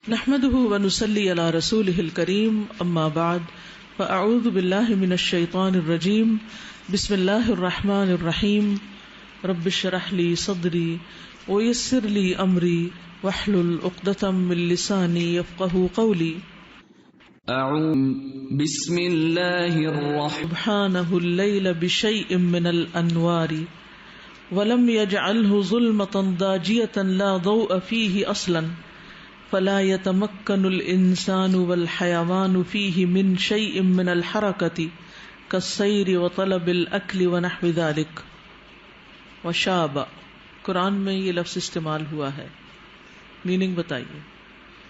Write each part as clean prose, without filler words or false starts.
نحمده ونصلي على رسوله الكريم اما بعد فاعوذ بالله من الشيطان الرجيم بسم الله الرحمن الرحيم رب اشرح لي صدري ويسر لي امري واحلل عقدة من لساني يفقهوا قولي اعوذ بسم الله الرحمن سبحانه الليل بشيء من الانوار ولم يجعله ظلمة ضاجية لا ضوء فيه اصلا فلا يتمكن الانسان والحيوان فيه من شيء من الحركة كالسير وطلب الاكل ونحو ذلك وشاب قرآن میں یہ لفظ استعمال ہوا ہے، میننگ بتائیے،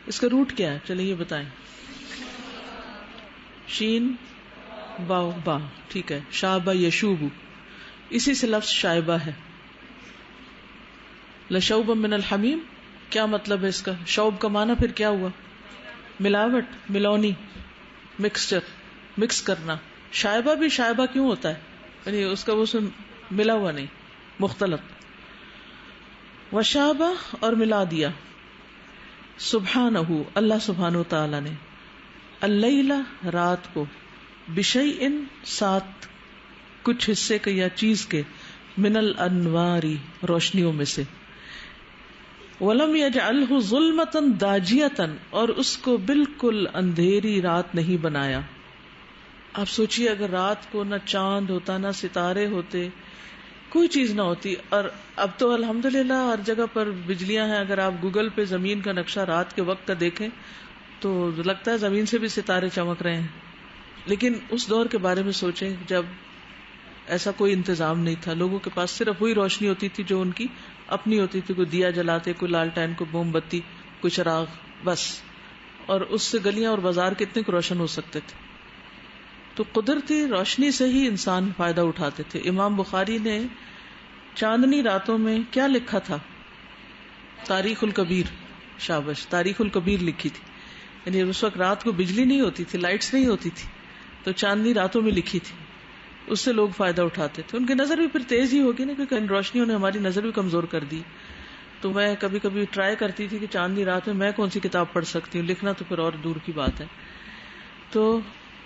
اس کا روٹ کیا ہے؟ چلیے یہ بتائیں۔ شین باو با، ٹھیک ہے، شابہ یشوب، اسی سے لفظ شائبہ ہے۔ لشوب من الحمیم، کیا مطلب ہے اس کا؟ شوب کا معنی پھر کیا ہوا؟ ملاوٹ، ملونی، مکسچر، مکس کرنا۔ شائبہ بھی شائبہ کیوں ہوتا ہے؟ یعنی اس کا وہ ملا ہوا نہیں، مختلط۔ وشابہ، اور ملا دیا۔ سبحانہ، اللہ سبحانہ تعالی نے، اللیل، رات کو، بشیء، ساتھ کچھ حصے کے یا چیز کے، من الانواری، روشنیوں میں سے، ولم یجعلہ ظلمۃ داجیۃ، اور اس کو بالکل اندھیری رات نہیں بنایا۔ آپ سوچیے اگر رات کو نہ چاند ہوتا، نہ ستارے ہوتے، کوئی چیز نہ ہوتی، اور اب تو الحمدللہ ہر جگہ پر بجلیاں ہیں۔ اگر آپ گوگل پہ زمین کا نقشہ رات کے وقت کا دیکھیں تو لگتا ہے زمین سے بھی ستارے چمک رہے ہیں۔ لیکن اس دور کے بارے میں سوچیں جب ایسا کوئی انتظام نہیں تھا، لوگوں کے پاس صرف وہی روشنی ہوتی تھی جو ان کی اپنی ہوتی تھی، کوئی دیا جلاتے، کوئی لالٹین، کوئی موم بتی، کوئی چراغ، بس۔ اور اس سے گلیاں اور بازار کتنے روشن ہو سکتے تھے۔ تو قدرتی روشنی سے ہی انسان فائدہ اٹھاتے تھے۔ امام بخاری نے چاندنی راتوں میں کیا لکھا تھا؟ تاریخ الکبیر، شابش، تاریخ الکبیر لکھی تھی۔ یعنی اس وقت رات کو بجلی نہیں ہوتی تھی، لائٹس نہیں ہوتی تھی، تو چاندنی راتوں میں لکھی تھی، اس سے لوگ فائدہ اٹھاتے تھے۔ ان کی نظر بھی پھر تیز ہی ہوگی نا، کیونکہ ان روشنیوں نے ہماری نظر بھی کمزور کر دی۔ تو میں کبھی کبھی ٹرائی کرتی تھی کہ چاندنی رات میں کون سی کتاب پڑھ سکتی ہوں، لکھنا تو پھر اور دور کی بات ہے۔ تو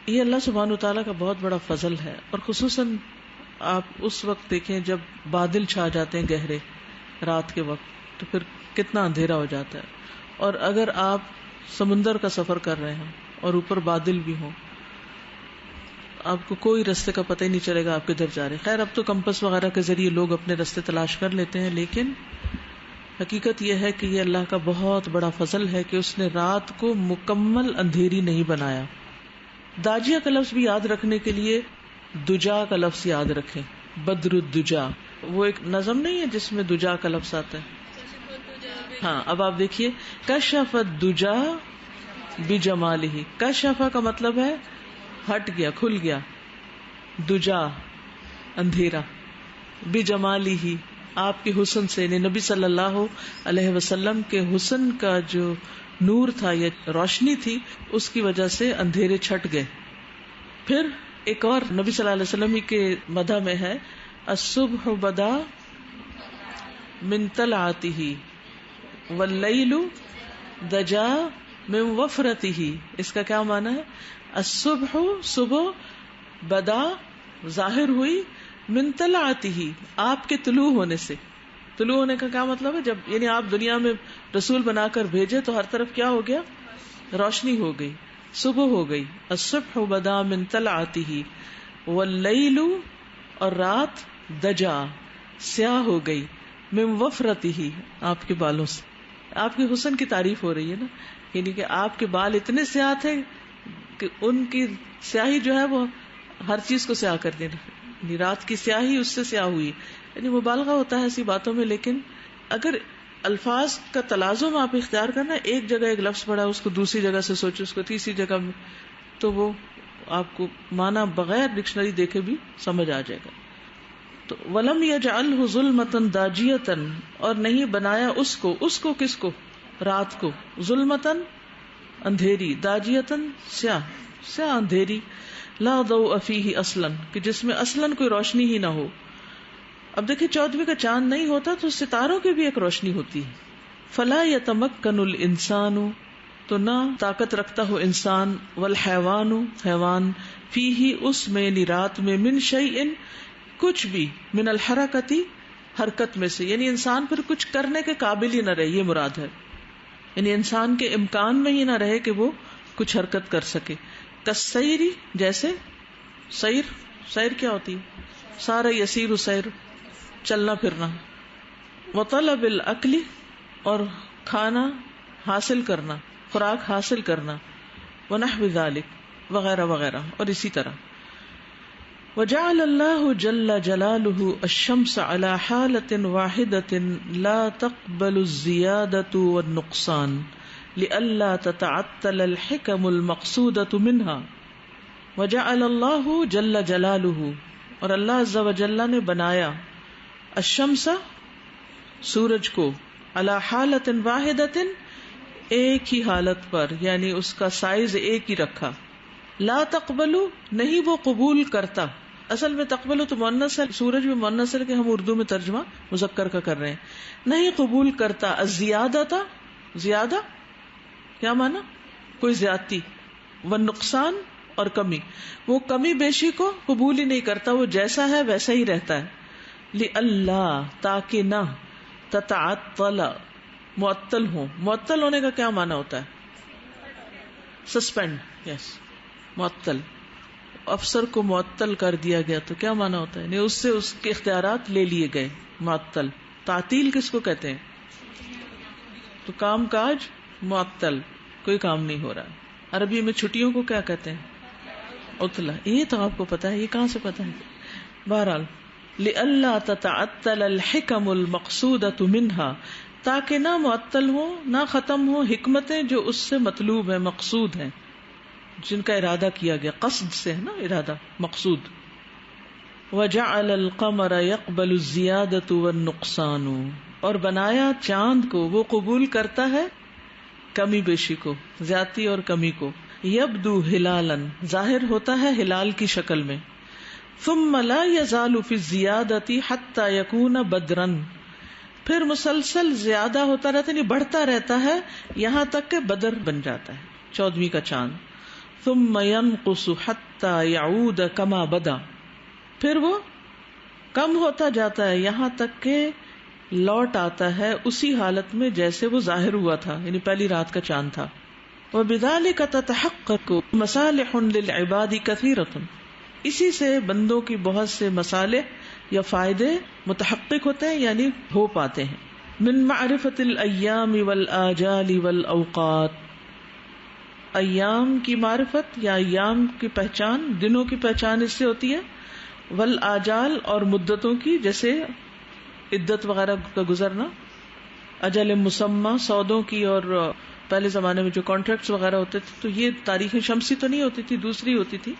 یہ اللہ سبحانہ وتعالیٰ کا بہت بڑا فضل ہے، اور خصوصاً آپ اس وقت دیکھیں جب بادل چھا جاتے ہیں گہرے رات کے وقت، تو پھر کتنا اندھیرا ہو جاتا ہے۔ اور اگر آپ سمندر کا سفر کر رہے ہیں اور اوپر بادل بھی ہوں، آپ کو کوئی رستے کا پتہ ہی نہیں چلے گا آپ کدھر جا رہے ہیں۔ خیر اب تو کمپس وغیرہ کے ذریعے لوگ اپنے رستے تلاش کر لیتے ہیں، لیکن حقیقت یہ ہے کہ یہ اللہ کا بہت بڑا فضل ہے کہ اس نے رات کو مکمل اندھیری نہیں بنایا۔ داجیہ کا لفظ بھی یاد رکھنے کے لیے دجا کا لفظ یاد رکھیں، بدر الدجا، وہ ایک نظم نہیں ہے جس میں دجا کا لفظ آتا ہے؟ ہاں، اب آپ دیکھیے، کشف الدجا بجمالہ، کشف کا مطلب ہے ہٹ گیا، کھل گیا، دجا اندھیرا، بجمالہ آپ کے حسن سے، یعنی نبی صلی اللہ علیہ وسلم کے حسن کا جو نور تھا یا روشنی تھی، اس کی وجہ سے اندھیرے چھٹ گئے۔ پھر ایک اور نبی صلی اللہ علیہ وسلم کے مدح میں ہے، الصبح بدا من طلعتہ واللیل دجا من وفرتہ۔ اس کا کیا معنی ہے؟ الصبح، صبح، بدا، ظاہر ہوئی، من طلعتہ آپ کے طلوع ہونے سے۔ طلوع ہونے کا کیا مطلب ہے؟ جب یعنی آپ دنیا میں رسول بنا کر بھیجے تو ہر طرف کیا ہو گیا؟ روشنی ہو گئی، صبح ہو گئی۔ الصبح بدا من طلعتہ واللیل، اور رات دجا سیاہ ہو گئی، من وفرتہ آپ کے بالوں سے۔ آپ کے حسن کی تعریف ہو رہی ہے نا، یعنی کہ آپ کے بال اتنے سیاہ تھے کہ ان کی سیاہی جو ہے وہ ہر چیز کو سیاہ کر دینا، یعنی رات کی سیاہی اس سے سیاہ ہوئی۔ یعنی مبالغہ ہوتا ہے ایسی باتوں میں، لیکن اگر الفاظ کا تلازم آپ اختیار کرنا، ایک جگہ ایک لفظ پڑھا، اس کو دوسری جگہ سے سوچو، اس کو تیسری جگہ میں، تو وہ آپ کو معنی بغیر ڈکشنری دیکھے بھی سمجھ آ جائے گا۔ تو ولم یجعلہ ظلمۃ داجیۃ، اور نہیں بنایا اس کو کس کو؟ رات کو، ظلمتن اندھیری، داجیۃ سیاہ اندھیری، لا ضوء فیہ اصلا، کہ جس میں اصلاً کوئی روشنی ہی نہ ہو۔ اب دیکھیں 14ویں کا چاند نہیں ہوتا تو ستاروں کی بھی ایک روشنی ہوتی ہے۔ فلا یتمکن الانسان تو نہ طاقت رکھتا ہو انسان، والحیوان حیوان، فیہ اس میں یعنی رات میں، من شیئن کچھ بھی، من الحرکتی حرکت میں سے، یعنی انسان پھر کچھ کرنے کے قابل ہی نہ رہے، یہ مراد ہے، یعنی انسان کے امکان میں ہی نہ رہے کہ وہ کچھ حرکت کر سکے. کالسیری جیسے سیر کیا ہوتی ہے؟ سارا یسیر سیر، چلنا پھرنا. وطلب الاکل اور کھانا حاصل کرنا، خوراک حاصل کرنا. ونحو ذلک وغیرہ وغیرہ اور اسی طرح. وجعل اللہ جل جلالہ الشمس على حالة واحدة لا تقبل الزیادة والنقصان لئلا تتعطل الحکم المقصودة منها. وجعل اللہ جل جلالہ اور اللہ عز و جل نے بنایا، الشمس سورج کو، علی حالت واحدۃ ایک ہی حالت پر، یعنی اس کا سائز ایک ہی رکھا. لا تقبل نہیں وہ قبول کرتا، اصل میں تقبل تو مؤنث ہے، سورج بھی مؤنث ہے کہ ہم اردو میں ترجمہ مذکر کا کر رہے ہیں. نہیں قبول کرتا الزیادۃ زیادہ، کیا مانا؟ کوئی زیادتی، والنقصان اور کمی، وہ کمی بیشی کو قبول ہی نہیں کرتا، وہ جیسا ہے ویسا ہی رہتا ہے. لِأَلَّا تاکہ نہ، تتعطل معطل ہو. معطل ہونے کا کیا معنی ہوتا ہے؟ سسپینڈ، یس معطل. افسر کو معطل کر دیا گیا تو کیا معنی ہوتا ہے؟ یعنی اس سے اس کے اختیارات لے لیے گئے. معطل. تعطیل کس کو کہتے ہیں؟ تو کام کاج معطل، کوئی کام نہیں ہو رہا. عربی میں چھٹیوں کو کیا کہتے ہیں؟ عطلہ. یہ تو آپ کو پتا ہے، یہ کہاں سے پتا ہے؟ بہرحال لئلا تتعطل الحکم المقصودۃ منها تاکہ نہ معطل ہو، نہ ختم ہو حکمتیں جو اس سے مطلوب ہیں، مقصود ہیں، جن کا ارادہ کیا گیا. قصد سے ہے نا ارادہ، مقصود. وجعل القمر يقبل الزیادۃ والنقصان اور بنایا چاند کو، وہ قبول کرتا ہے کمی بیشی کو، زیادتی اور کمی کو. یبدو ہلالا ظاہر ہوتا ہے ہلال کی شکل میں. ثم لا يزال في الزیادۃ حتى يكون بدرا پھر مسلسل زیادہ ہوتا رہتا ہے، یعنی بڑھتا رہتا ہے یہاں تک کہ بدر بن جاتا ہے، 14ویں کا چاند. ثم ينقص حتى يعود كما بدا پھر وہ کم ہوتا جاتا ہے یہاں تک کہ لوٹ آتا ہے اسی حالت میں جیسے وہ ظاہر ہوا تھا، یعنی پہلی رات کا چاند تھا. وَبِذَلِكَ تَتَحَقَّقُ مَصَالِحٌ لِلْعِبَادِ كَثِيرَةٌ اسی سے بندوں کی بہت سے مصالح یا فائدے متحقق ہوتے ہیں، یعنی ہو پاتے ہیں. من معرفت الایام والآجال والاوقات ایام کی معرفت یا ایام کی پہچان، دنوں کی پہچان اس سے ہوتی ہے. والآجال اور مدتوں کی، جیسے عدت وغیرہ کا گزرنا. اجل مسمى سودوں کی، اور پہلے زمانے میں جو کانٹریکٹس وغیرہ ہوتے تھے تو یہ تاریخ شمسی تو نہیں ہوتی تھی، دوسری ہوتی تھی.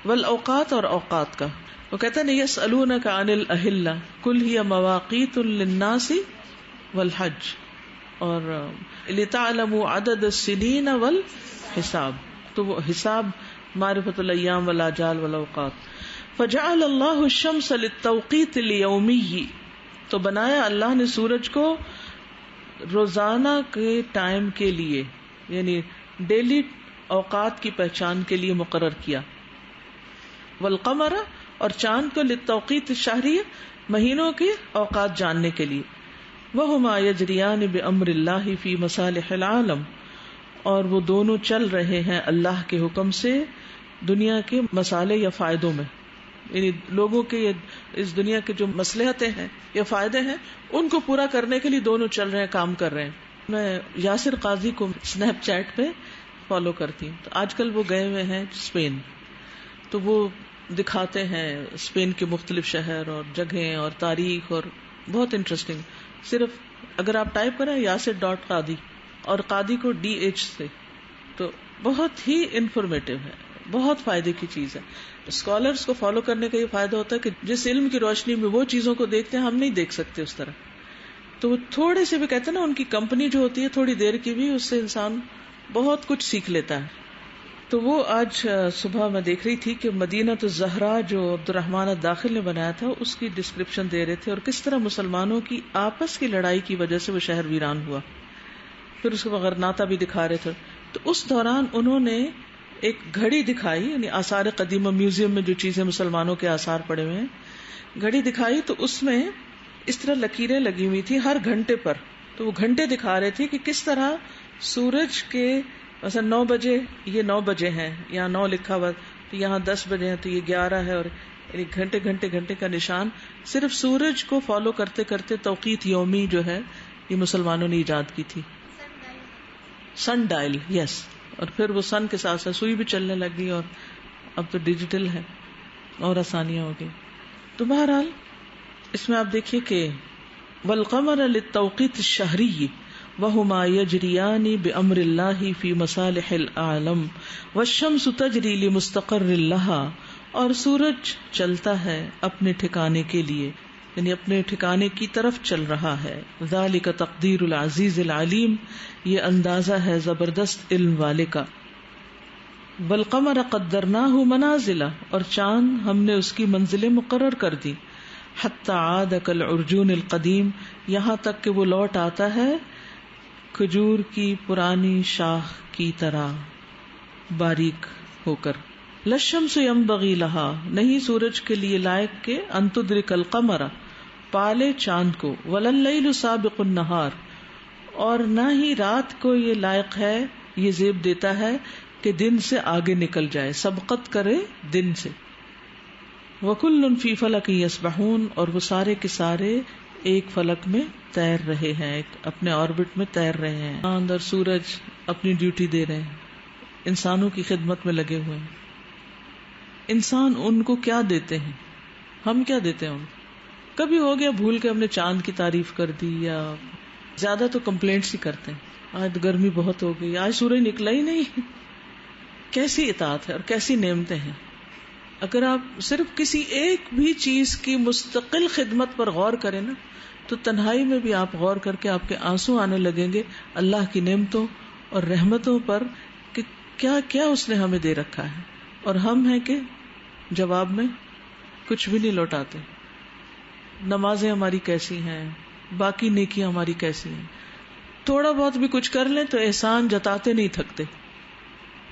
والاوقات اور اوقات کا، وہ کہتے ہیں یسألونک عن الاہلہ قل ہی مواقیت للناس والحج اور لتعلموا عدد السنین والحساب. تو وہ حساب معرفت الایام والاجال والاوقات. فجعل اللہ الشمس للتوقیت الیومی تو بنایا اللہ نے سورج کو روزانہ کے ٹائم کے لیے، یعنی ڈیلی اوقات کی پہچان کے لیے مقرر کیا. والقمر اور چاند کو للتوقیت الشہری مہینوں کے اوقات جاننے کے لیے. وہما یجریان بامر اللہ فی مصالح العالم اور وہ دونوں چل رہے ہیں اللہ کے حکم سے دنیا کے مصالح یا فائدوں میں، یعنی لوگوں کے اس دنیا کے جو مصلحتیں ہیں یا فائدے ہیں ان کو پورا کرنے کے لیے دونوں چل رہے ہیں، کام کر رہے ہیں. میں یاسر قاضی کو اسنیپ چیٹ پہ فالو کرتی ہوں، تو آج کل وہ گئے ہوئے ہیں اسپین، تو وہ دکھاتے ہیں اسپین کے مختلف شہر اور جگہیں اور تاریخ، اور بہت انٹرسٹنگ. صرف اگر آپ ٹائپ کریں yasir.qadi اور قادی کو DH سے، تو بہت ہی انفارمیٹیو ہے، بہت فائدے کی چیز ہے. اسکالرس کو فالو کرنے کا یہ فائدہ ہوتا ہے کہ جس علم کی روشنی میں وہ چیزوں کو دیکھتے ہیں ہم نہیں دیکھ سکتے اس طرح. تو وہ تھوڑے سے بھی کہتے ہیں نا، ان کی کمپنی جو ہوتی ہے تھوڑی دیر کی بھی، اس سے انسان بہت کچھ سیکھ لیتا ہے. تو وہ آج صبح میں دیکھ رہی تھی کہ مدینۃ الزہرا جو عبد الرحمن الداخل نے بنایا تھا اس کی ڈسکرپشن دے رہے تھے، اور کس طرح مسلمانوں کی آپس کی لڑائی کی وجہ سے وہ شہر ویران ہوا. پھر اس کو غرناطہ بھی دکھا رہے تھے. تو اس دوران انہوں نے ایک گھڑی دکھائی، یعنی آثار قدیمہ میوزیم میں جو چیزیں مسلمانوں کے آثار پڑے ہوئے ہیں، گھڑی دکھائی تو اس میں اس طرح لکیریں لگی ہوئی تھی ہر گھنٹے پر. تو وہ گھنٹے دکھا رہے تھے کہ کس طرح سورج کے مثلا 9 بجے یہ 9 بجے ہیں، یہاں 9 لکھا ہوا، تو یہاں 10 بجے ہیں تو یہ 11 ہے، اور یعنی گھنٹے گھنٹے گھنٹے کا نشان صرف سورج کو فالو کرتے کرتے توقیت یومی جو ہے یہ مسلمانوں نے ایجاد کی تھی. سن ڈائل، یس. اور پھر وہ سن کے ساتھ ساتھ سوئی بھی چلنے لگی، اور اب تو ڈیجیٹل ہے اور آسانیاں ہو گئی. تو بہرحال اس میں آپ دیکھیے کہ والقمر للتوقیت الشہری وہما یجریان بامر اللہ فی مصالح العالم والشمس تجری لمستقر لها، اور سورج چلتا ہے اپنے ٹھکانے کے لیے، یعنی اپنے ٹھکانے کی طرف چل رہا ہے. ذالک تقدیر العزیز العلیم، یہ اندازہ ہے زبردست علم والے کا. والقمر قدرناہ منازل، اور چاند ہم نے اس کی منزلیں مقرر کر دی. حتی عاد کالعرجون القدیم، یہاں تک کہ وہ لوٹ آتا ہے کھجور کی پرانی شاخ کی طرح باریک ہو کر. للشمس ينبغي لها، نہیں سورج کے لیے لائق کہ ان تدرک القمر، پالے چاند کو. ولللیل سابق النہار، اور نہ ہی رات کو یہ لائق ہے، یہ زیب دیتا ہے کہ دن سے آگے نکل جائے، سبقت کرے دن سے. وکل فی فلک یسبحون، اور وہ سارے کے سارے ایک فلک میں تیر رہے ہیں، ایک اپنے آربٹ میں تیر رہے ہیں. چاند اور سورج اپنی ڈیوٹی دے رہے ہیں، انسانوں کی خدمت میں لگے ہوئے ہیں. انسان ان کو کیا دیتے ہیں، ہم کیا دیتے ہیں ان کو؟ کبھی ہو گیا بھول کے ہم نے چاند کی تعریف کر دی، یا زیادہ تو کمپلینٹس ہی کرتے ہیں، آج گرمی بہت ہو گئی، آج سورج نکلا ہی نہیں. کیسی اطاعت ہے اور کیسی نعمتیں ہیں. اگر آپ صرف کسی ایک بھی چیز کی مستقل خدمت پر غور کریں نا، تو تنہائی میں بھی آپ غور کر کے آپ کے آنسو آنے لگیں گے اللہ کی نعمتوں اور رحمتوں پر، کہ کیا کیا اس نے ہمیں دے رکھا ہے، اور ہم ہیں کہ جواب میں کچھ بھی نہیں لوٹاتے. نمازیں ہماری کیسی ہیں، باقی نیکیاں ہماری کیسی ہیں، تھوڑا بہت بھی کچھ کر لیں تو احسان جتاتے نہیں تھکتے.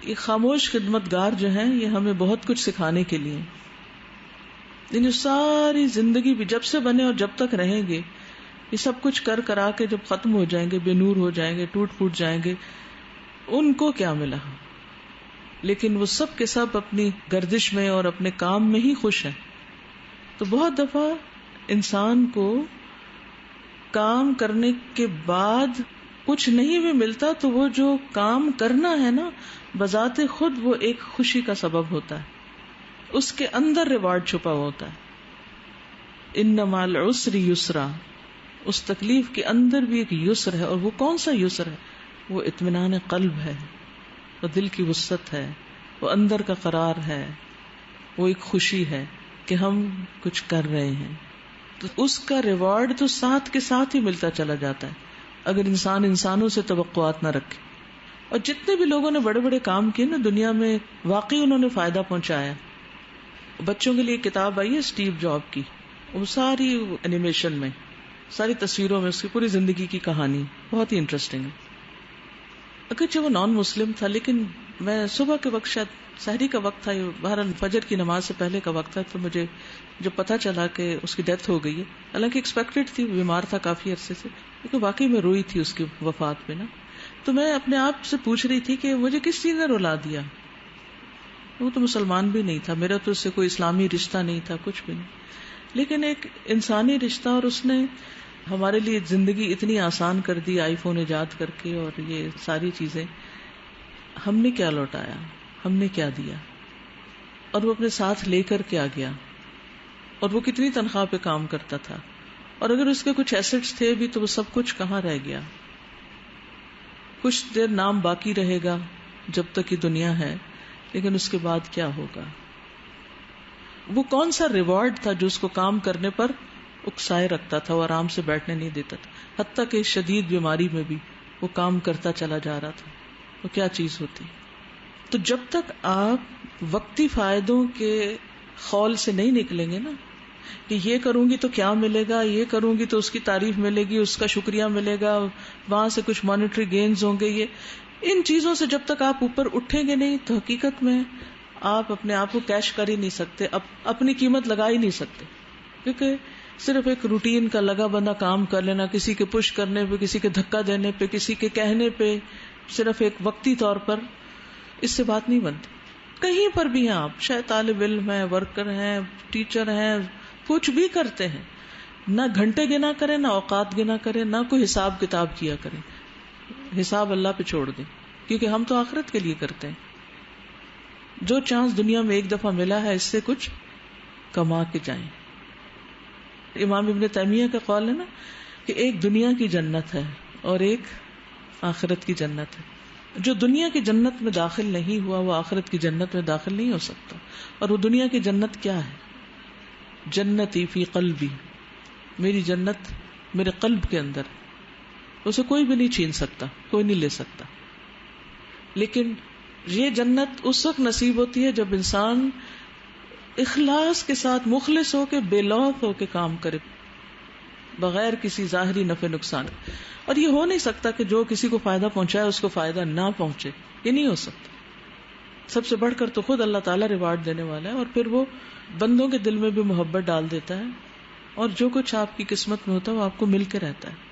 یہ خاموش خدمت گار جو ہیں یہ ہمیں بہت کچھ سکھانے کے لیے، یعنی ساری زندگی بھی جب سے بنے اور جب تک رہیں گے، یہ سب کچھ کر کرا کے جب ختم ہو جائیں گے، بے نور ہو جائیں گے، ٹوٹ پھوٹ جائیں گے، ان کو کیا ملا؟ لیکن وہ سب کے سب اپنی گردش میں اور اپنے کام میں ہی خوش ہیں. تو بہت دفعہ انسان کو کام کرنے کے بعد کچھ نہیں بھی ملتا تو وہ جو کام کرنا ہے نا، بذات خود وہ ایک خوشی کا سبب ہوتا ہے، اس کے اندر ریوارڈ چھپا ہوا ہوتا ہے. ان مع العسر یسرا، اس تکلیف کے اندر بھی ایک یسر ہے. اور وہ کون سا یسر ہے؟ وہ اطمینان قلب ہے، وہ دل کی وسعت ہے، وہ اندر کا قرار ہے، وہ ایک خوشی ہے کہ ہم کچھ کر رہے ہیں. تو اس کا ریوارڈ تو ساتھ کے ساتھ ہی ملتا چلا جاتا ہے اگر انسان انسانوں سے توقعات نہ رکھے. اور جتنے بھی لوگوں نے بڑے بڑے کام کیے نا دنیا میں، واقعی انہوں نے فائدہ پہنچایا. بچوں کے لیے کتاب آئی ہے اسٹیو جاب کی، وہ ساری اینیمیشن میں، ساری تصویروں میں اس کی پوری زندگی کی کہانی بہت ہی انٹرسٹنگ ہے. اگرچہ وہ نان مسلم تھا، لیکن میں صبح کے وقت، شاید سحری کا وقت تھا، بہرحال فجر کی نماز سے پہلے کا وقت تھا، تو مجھے جب پتا چلا کہ اس کی ڈیتھ ہو گئی ہے، حالانکہ ایکسپیکٹڈ تھی، بیمار تھا کافی عرصے سے، لیکن واقعی میں روئی تھی اس کی وفات پہ نا. تو میں اپنے آپ سے پوچھ رہی تھی کہ مجھے کس چیز نے رلا دیا؟ وہ تو مسلمان بھی نہیں تھا، میرا تو اس سے کوئی اسلامی رشتہ نہیں تھا، کچھ بھی نہیں، لیکن ایک انسانی رشتہ. اور اس نے ہمارے لیے زندگی اتنی آسان کر دی، آئی فون ایجاد کر کے، اور یہ ساری چیزیں. ہم نے کیا لوٹایا، ہم نے کیا دیا، اور وہ اپنے ساتھ لے کر کے آ گیا. اور وہ کتنی تنخواہ پہ کام کرتا تھا، اور اگر اس کے کچھ ایسٹس تھے بھی تو وہ سب کچھ کہاں رہ گیا. کچھ دیر نام باقی رہے گا جب تک یہ دنیا ہے، لیکن اس کے بعد کیا ہوگا؟ وہ کون سا ریوارڈ تھا جو اس کو کام کرنے پر اکسائے رکھتا تھا، وہ آرام سے بیٹھنے نہیں دیتا تھا، حتیٰ کہ شدید بیماری میں بھی وہ کام کرتا چلا جا رہا تھا. وہ کیا چیز ہوتی؟ تو جب تک آپ وقتی فائدوں کے خول سے نہیں نکلیں گے نا، کہ یہ کروں گی تو کیا ملے گا، یہ کروں گی تو اس کی تعریف ملے گی، اس کا شکریہ ملے گا، وہاں سے کچھ مانیٹری گینز ہوں گے، یہ ان چیزوں سے جب تک آپ اوپر اٹھیں گے نہیں تو حقیقت میں آپ اپنے آپ کو کیش کر ہی نہیں سکتے، اپنی قیمت لگا ہی نہیں سکتے، کیونکہ صرف ایک روٹین کا لگا بندہ کام کر لینا، کسی کے پش کرنے پہ، کسی کے دھکا دینے پہ، کسی کے کہنے پہ، صرف ایک وقتی طور پر، اس سے بات نہیں بنتی. کہیں پر بھی ہیں آپ، شاید طالب علم ہیں، ورکر ہیں، ٹیچر ہیں، کچھ بھی کرتے ہیں، نہ گھنٹے گنا کریں، نہ اوقات گنا کریں، نہ کوئی حساب کتاب کیا کریں. حساب اللہ پہ چھوڑ دیں، کیونکہ ہم تو آخرت کے لیے کرتے ہیں. جو چانس دنیا میں ایک دفعہ ملا ہے اس سے کچھ کما کے جائیں. امام ابن تیمیہ کا قول ہے نا کہ ایک دنیا کی جنت ہے اور ایک آخرت کی جنت ہے. جو دنیا کی جنت میں داخل نہیں ہوا وہ آخرت کی جنت میں داخل نہیں ہو سکتا. اور وہ دنیا کی جنت کیا ہے؟ جنتی فی قلبی، میری جنت میرے قلب کے اندر، اسے کوئی بھی نہیں چھین سکتا، کوئی نہیں لے سکتا. لیکن یہ جنت اس وقت نصیب ہوتی ہے جب انسان اخلاص کے ساتھ مخلص ہو کے، بے لوث ہو کے کام کرے، بغیر کسی ظاہری نفع نقصان. اور یہ ہو نہیں سکتا کہ جو کسی کو فائدہ پہنچائے اس کو فائدہ نہ پہنچے، یہ نہیں ہو سکتا. سب سے بڑھ کر تو خود اللہ تعالیٰ ریوارڈ دینے والا ہے، اور پھر وہ بندوں کے دل میں بھی محبت ڈال دیتا ہے، اور جو کچھ آپ کی قسمت میں ہوتا ہے وہ آپ کو مل کے رہتا ہے.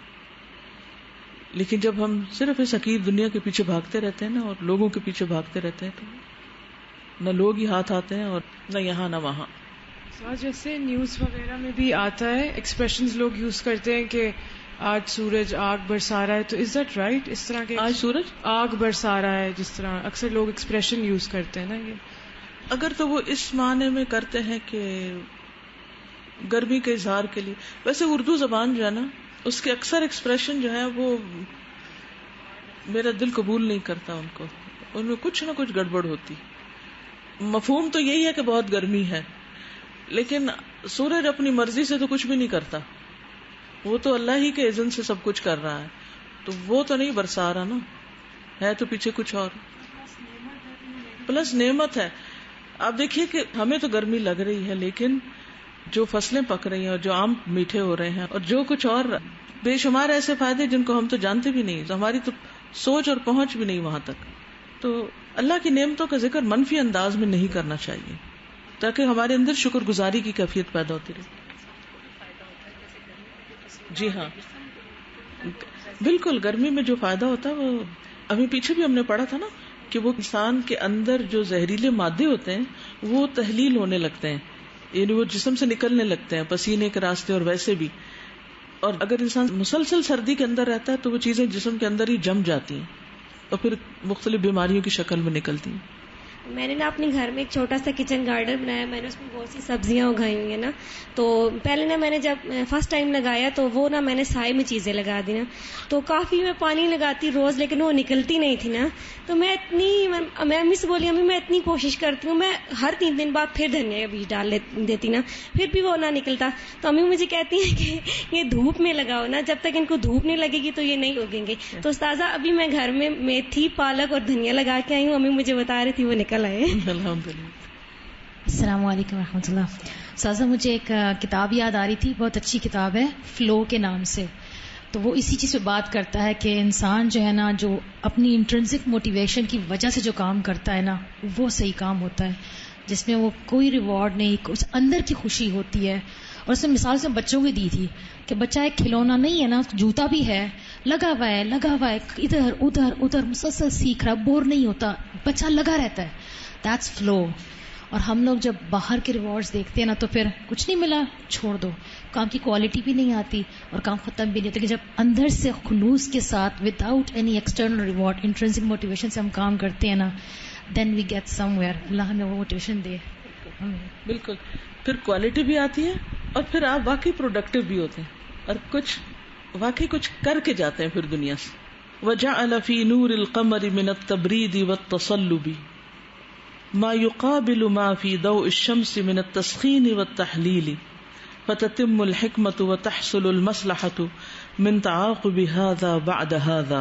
لیکن جب ہم صرف اس حقیر دنیا کے پیچھے بھاگتے رہتے ہیں نا، اور لوگوں کے پیچھے بھاگتے رہتے ہیں، تو نہ لوگ ہی ہاتھ آتے ہیں اور نہ یہاں نہ وہاں. جیسے نیوز وغیرہ میں بھی آتا ہے، ایکسپریشنز لوگ یوز کرتے ہیں کہ آج سورج آگ برسا رہا ہے، تو از دیٹ رائٹ؟ اس طرح کے آج سورج آگ برسا رہا ہے، جس طرح اکثر لوگ ایکسپریشن یوز کرتے ہیں نا، یہ اگر تو وہ اس معنی میں کرتے ہیں کہ گرمی کے اظہار کے لیے. ویسے اردو زبان جو ہے نا اس کے اکثر ایکسپریشن جو ہے وہ میرا دل قبول نہیں کرتا، ان میں کچھ نہ کچھ گڑبڑ ہوتی. مفہوم تو یہی ہے کہ بہت گرمی ہے، لیکن سورج اپنی مرضی سے تو کچھ بھی نہیں کرتا، وہ تو اللہ ہی کے اذن سے سب کچھ کر رہا ہے، تو وہ تو نہیں برسا رہا نا، ہے تو پیچھے کچھ اور. پلس نعمت ہے. آپ دیکھیے کہ ہمیں تو گرمی لگ رہی ہے، لیکن جو فصلیں پک رہی ہیں اور جو آم میٹھے ہو رہے ہیں اور جو کچھ اور بے شمار ایسے فائدے جن کو ہم تو جانتے بھی نہیں، تو ہماری تو سوچ اور پہنچ بھی نہیں وہاں تک. تو اللہ کی نعمتوں کا ذکر منفی انداز میں نہیں کرنا چاہیے، تاکہ ہمارے اندر شکر گزاری کی کیفیت پیدا ہوتی رہے. جی ہاں، بالکل. گرمی میں جو فائدہ ہوتا ہے وہ ابھی پیچھے بھی ہم نے پڑھا تھا نا کہ وہ انسان کے اندر جو زہریلے مادے ہوتے ہیں وہ تحلیل ہونے لگتے ہیں، یعنی وہ جسم سے نکلنے لگتے ہیں پسینے کے راستے اور ویسے بھی. اور اگر انسان مسلسل سردی کے اندر رہتا ہے تو وہ چیزیں جسم کے اندر ہی جم جاتی ہیں اور پھر مختلف بیماریوں کی شکل میں نکلتی ہیں. میں نے نا اپنے گھر میں ایک چھوٹا سا کچن گارڈن بنایا، میں نے اس میں بہت سی سبزیاں اگائی ہوئی ہیں نا. تو پہلے نا میں نے جب فرسٹ ٹائم لگایا تو وہ نا میں نے سائے میں چیزیں لگا دی نا، تو کافی میں پانی لگاتی روز، لیکن وہ نکلتی نہیں تھی نا. تو میں امی سے بولی امی میں اتنی کوشش کرتی ہوں، میں ہر 3 دن بعد پھر دھنیا کا بیج ڈال دیتی نا، پھر بھی وہ نہ نکلتا. تو امی مجھے کہتی ہیں کہ یہ دھوپ میں لگاؤ نا، جب تک ان کو دھوپ نہیں لگے گی تو یہ نہیں اگیں گے. تو استاذہ ابھی میں گھر میں میتھی، پالک اور دھنیا لگا کے آئی ہوں، امی مجھے بتا رہی تھی وہ نکل آئے. السلام علیکم ورحمۃ اللہ. سازا مجھے ایک کتاب یاد آ رہی تھی، بہت اچھی کتاب ہے، فلو کے نام سے. تو وہ اسی چیز پہ بات کرتا ہے کہ انسان جو ہے نا، جو اپنی انٹرنسک موٹیویشن کی وجہ سے جو کام کرتا ہے نا، وہ صحیح کام ہوتا ہے، جس میں وہ کوئی ریوارڈ نہیں، کچھ اندر کی خوشی ہوتی ہے. اور اس میں مثال سے بچوں کی دی تھی کہ بچہ ایک کھلونا نہیں ہے نا، جوتا بھی ہے، لگا ہوا ہے ادھر ادھر مسلسل سیکھ رہا، بور نہیں ہوتا، بچہ لگا رہتا ہے. That's flu. اور ہم لوگ جب باہر کے ریوارڈز دیکھتے ہیں نا تو پھر کچھ نہیں ملا، چھوڑ دو، کام کی کوالٹی بھی نہیں آتی اور کام ختم بھی نہیں ہوتا. کہ جب اندر سے خلوص کے ساتھ without any external reward, intrinsic motivation سے ہم کام کرتے ہیں نا، دین وی گیٹ سم ویئر. اللہ ہمیں وہ موٹیویشن دے. بالکل. پھر کوالٹی بھی آتی ہے اور پھر آپ واقعی پروڈکٹیو بھی ہوتے ہیں اور واقعی کچھ کر کے جاتے ہیں پھر دنیا سے. وَجَعَلَ فِي نُورِ الْقَمَرِ مِنَ التَّبْرِيدِ وَالتَّصَلُّبِ ما يقابل ما في ضوء الشمس من التسخين والتحليل فتتم الحكمة وتحصل المصلحة من تعاقب هذا بعد هذا.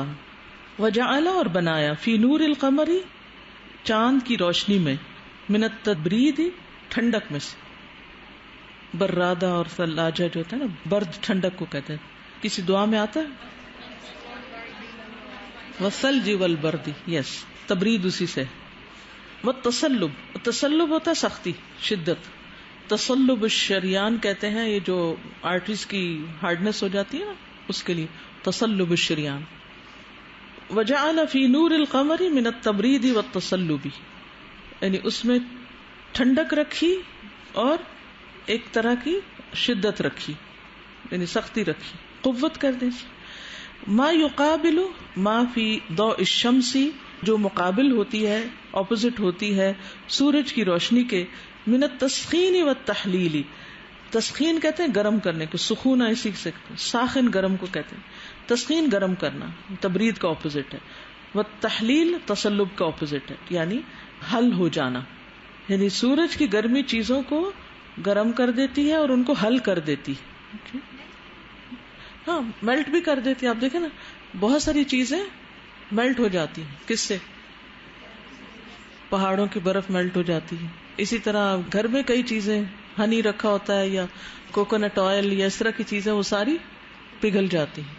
وجعل اور بنایا فی نور القمر چاند کی روشنی میں، من التبرید ٹھنڈک میں سے. برادہ اور ثلاجہ جو ہوتا ہے نا، برد ٹھنڈک کو کہتے ہیں. کسی دعا میں آتا ہے والثلج والبرد، یس تبرید اسی سے. والتصلب، تسلب ہوتا ہے سختی، شدت. تصلب الشریان کہتے ہیں، یہ جو آرٹریز کی ہارڈنس ہو جاتی ہے نا اس کے لیے تصلب الشریان. وجعل فی نور القمر من التبرید والتصلب، یعنی اس میں ٹھنڈک رکھی اور ایک طرح کی شدت رکھی، یعنی سختی رکھی، قوت کر دیں. ما یقابل ما فی ضوء الشمس، جو مقابل ہوتی ہے، اپوزٹ ہوتی ہے سورج کی روشنی کے، من التسخین والتحلیل. تسخین کہتے ہیں گرم کرنے کو، سخون اسی سے ساخن گرم کو کہتے ہیں. تسخین گرم کرنا تبرید کا اپوزٹ ہے، والتحلیل تصلب کا اپوزٹ ہے، یعنی حل ہو جانا. یعنی سورج کی گرمی چیزوں کو گرم کر دیتی ہے اور ان کو حل کر دیتی، ہاں میلٹ بھی کر دیتی ہے. آپ دیکھیں نا بہت ساری چیزیں میلٹ ہو جاتی ہیں، کس سے؟ پہاڑوں کی برف میلٹ ہو جاتی ہے. اسی طرح گھر میں کئی چیزیں، ہنی رکھا ہوتا ہے یا کوکونٹ آئل یا اس طرح کی چیزیں، وہ ساری پگھل جاتی ہیں.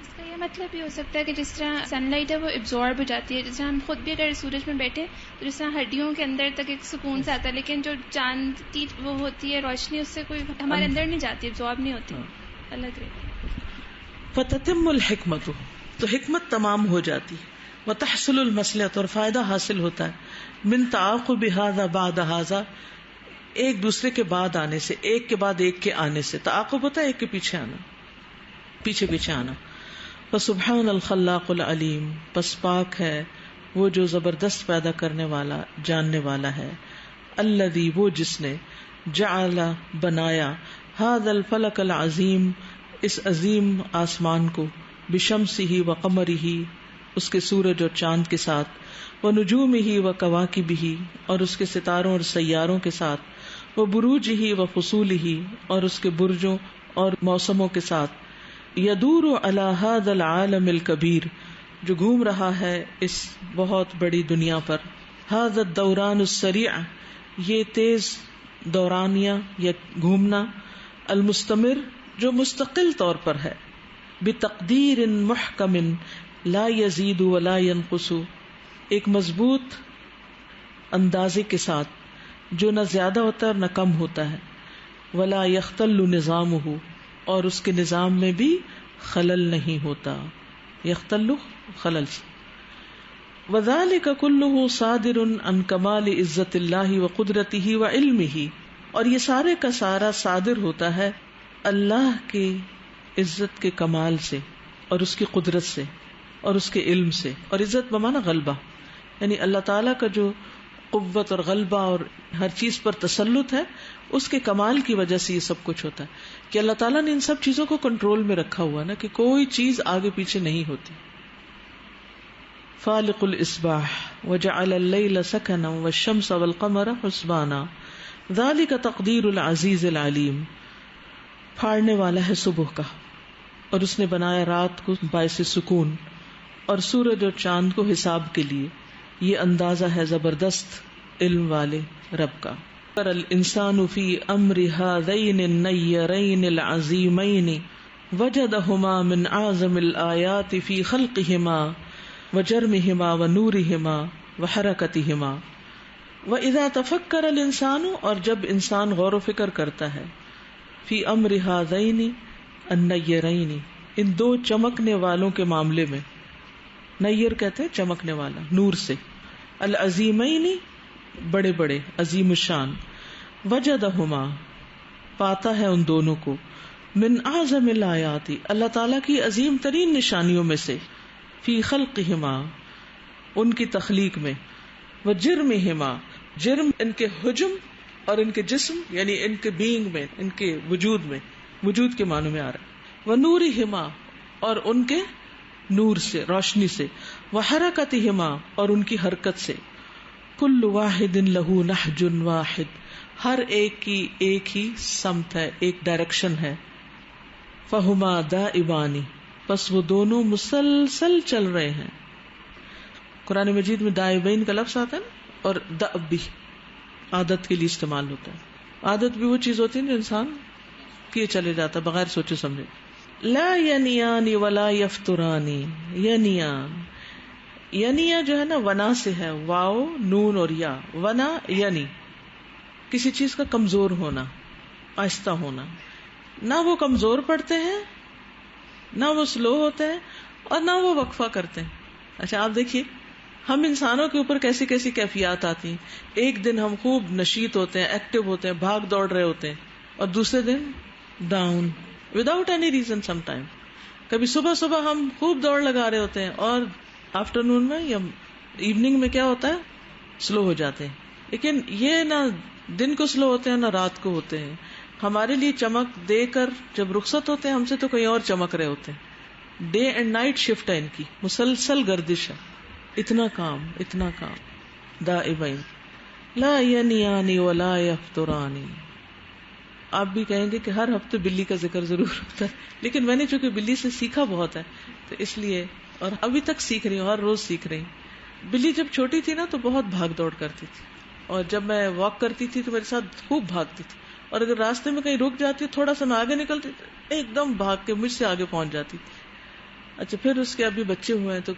اس کا یہ مطلب بھی ہو سکتا ہے کہ جس طرح سن لائٹ ہے وہ ایبزارب ہو جاتی ہے، جس طرح ہم خود بھی اگر سورج میں بیٹھے تو جس طرح ہڈیوں کے اندر تک ایک سکون سے آتا ہے، لیکن جو چاند کی وہ ہوتی ہے روشنی، اس سے کوئی ہمارے اندر نہیں جاتی، ایبزارب نہیں ہوتی. الگ رہتی. فتتم الحکمت، تو حکمت تمام ہو جاتی، وتحصل المصلحۃ، اور فائدہ حاصل ہوتا ہے، من تعاقب ھذا بعد ھذا، ایک دوسرے کے بعد آنے سے، ایک کے بعد ایک کے آنے سے. تعاقب ہوتا ہے ایک کے پیچھے آنا، پیچھے پیچھے آنا. فسبحان الخلاق العلیم، پس پاک ہے وہ جو زبردست پیدا کرنے والا، جاننے والا ہے. الذی، وہ جس نے، جعل، بنایا، ھذا الفلک العظیم، اس عظیم آسمان کو، بشمسہ وقمرہ، اس کے سورج اور چاند کے ساتھ، ونجومہ وکواکبہ، اور اس کے ستاروں اور سیاروں کے ساتھ، وبروجہ وفصولہ، اور اس کے برجوں اور موسموں کے ساتھ، یدور علی ھذا العالم الکبیر، جو گھوم رہا ہے اس بہت بڑی دنیا پر. ھذا الدوران السریع، یہ تیز دورانیہ یا گھومنا، المستمر، جو مستقل طور پر ہے، بتقدیر محکم لا یزید ولا ینقص، ایک مضبوط اندازے کے ساتھ جو نہ زیادہ ہوتا ہے اور نہ کم ہوتا ہے. ولا یختل نظامہ، اور اس کے نظام میں بھی خلل نہیں ہوتا، یختل خلل سے. وذالک کلہ صادر عن کمال عزت اللہ وقدرتہ وعلمہ، اور یہ سارے کا سارا صادر ہوتا ہے اللہ کی عزت کے کمال سے اور اس کی قدرت سے اور اس کے علم سے. اور عزت بمانا غلبہ، یعنی اللہ تعالیٰ کا جو قوت اور غلبہ اور ہر چیز پر تسلط ہے، اس کے کمال کی وجہ سے یہ سب کچھ ہوتا ہے کہ اللہ تعالیٰ نے ان سب چیزوں کو کنٹرول میں رکھا ہوا نا، کہ کوئی چیز آگے پیچھے نہیں ہوتی. فالق الاصباح وجعل اللیل سکنا والشمس والقمر حسبانا ذالک تقدیر العزیز العلیم. پھاڑنے والا ہے صبح کا، اور اس نے بنایا رات کو باعث سکون، اور سورج اور چاند کو حساب کے لیے. یہ اندازہ ہے زبردست علم والے رب کا. الانسان فی امر ھذین النیرین العظیمین وجدہما من اعظم الآیات فی خلقہما وجرمہما ونورہما وحرکتہما. وإذا تفکر الانسان، اور جب انسان غور و فکر کرتا ہے، فی امر ھذین النیرین، ان دو چمکنے والوں کے معاملے میں. نیر کہتے ہیں چمکنے والا، نور سے. العظیمین، بڑے بڑے، عظیم الشان. وجدہما، پاتا ہے ان دونوں کو. من اعظم الآیات، اللہ تعالیٰ کی عظیم ترین نشانیوں میں سے. فی خلقہما، ان کی تخلیق میں. وجرمہما، جرم ان کے حجم اور ان کے جسم، یعنی ان کے بینگ میں، ان کے وجود میں، وجود کے معنی میں آ رہا ہے. ونورہما، اور ان کے نور سے، روشنی سے. وحرکتہما، اور ان کی حرکت سے. کل واحد لہ نہج واحد، ہر ایک کی ایک ہی سمت ہے، ایک ڈائریکشن ہے. فہما دائبان، پس وہ دونوں مسلسل چل رہے ہیں. قرآن مجید میں دائبین کا لفظ آتا ہے نا، اور دأب بھی عادت کے لیے استعمال ہوتا ہے. عادت بھی وہ چیز ہوتی ہے جو انسان کیے چلے جاتا بغیر سوچے سمجھے. لا ینیان ولا یفتران، ینیان ینیا جو ہے نا ونا سے ہے، واو نون اور یا، ونا یعنی کسی چیز کا کمزور ہونا، آہستہ ہونا. نہ وہ کمزور پڑتے ہیں، نہ وہ سلو ہوتے ہیں، اور نہ وہ وقفہ کرتے ہیں. اچھا آپ دیکھیے ہم انسانوں کے اوپر کیسی کیسی کیفیات آتی ہیں. ایک دن ہم خوب نشیط ہوتے ہیں، ایکٹیو ہوتے ہیں، بھاگ دوڑ رہے ہوتے ہیں، اور دوسرے دن down without any reason. Some time کبھی صبح صبح ہم خوب دوڑ لگا رہے ہوتے ہیں، اور آفٹرنون میں یا ایوننگ میں کیا ہوتا ہے، سلو ہو جاتے ہیں. لیکن یہ نہ دن کو سلو ہوتے ہیں نہ رات کو ہوتے ہیں. ہمارے لیے چمک دے کر جب رخصت ہوتے ہیں ہم سے تو کہیں اور چمک رہے ہوتے ہیں. ڈے اینڈ نائٹ شفٹ ہے ان کی، مسلسل گردش ہے. اتنا کام دائبین لا ینیانی ولا یفترانی. آپ بھی کہیں گے کہ ہر ہفتے بلی کا ذکر ضرور ہوتا ہے، لیکن میں نے چونکہ بلی سے سیکھا بہت ہے تو اس لیے، اور ابھی تک سیکھ رہی ہوں، ہر روز سیکھ رہی ہوں. بلی جب چھوٹی تھی نا تو بہت بھاگ دوڑ کرتی تھی، اور جب میں واک کرتی تھی تو میرے ساتھ خوب بھاگتی تھی، اور اگر راستے میں کہیں رک جاتی تھوڑا سا میں آگے نکلتی ایک دم بھاگ کے مجھ سے آگے پہنچ جاتی تھی. اچھا پھر اس کے ابھی بچے ہوئے ہیں، تو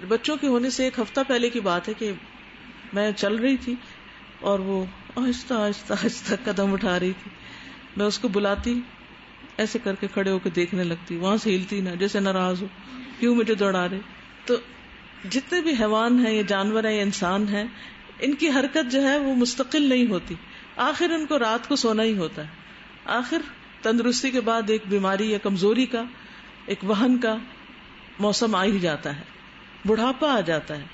بچوں کے ہونے سے ایک ہفتہ پہلے کی بات ہے کہ میں چل رہی تھی اور وہ آہستہ آہستہ آہستہ قدم اٹھا رہی تھی. میں اس کو بلاتی، ایسے کر کے کھڑے ہو کے دیکھنے لگتی، وہاں سے ہلتی نہ، جیسے ناراض ہو کیوں مجھے دوڑا رہے. تو جتنے بھی حیوان ہیں یا جانور ہیں یا انسان ہیں، ان کی حرکت جو ہے وہ مستقل نہیں ہوتی. آخر ان کو رات کو سونا ہی ہوتا ہے. آخر تندرستی کے بعد ایک بیماری یا کمزوری کا، ایک وہن کا موسم آ ہی جاتا ہے، بڑھاپا آ جاتا ہے.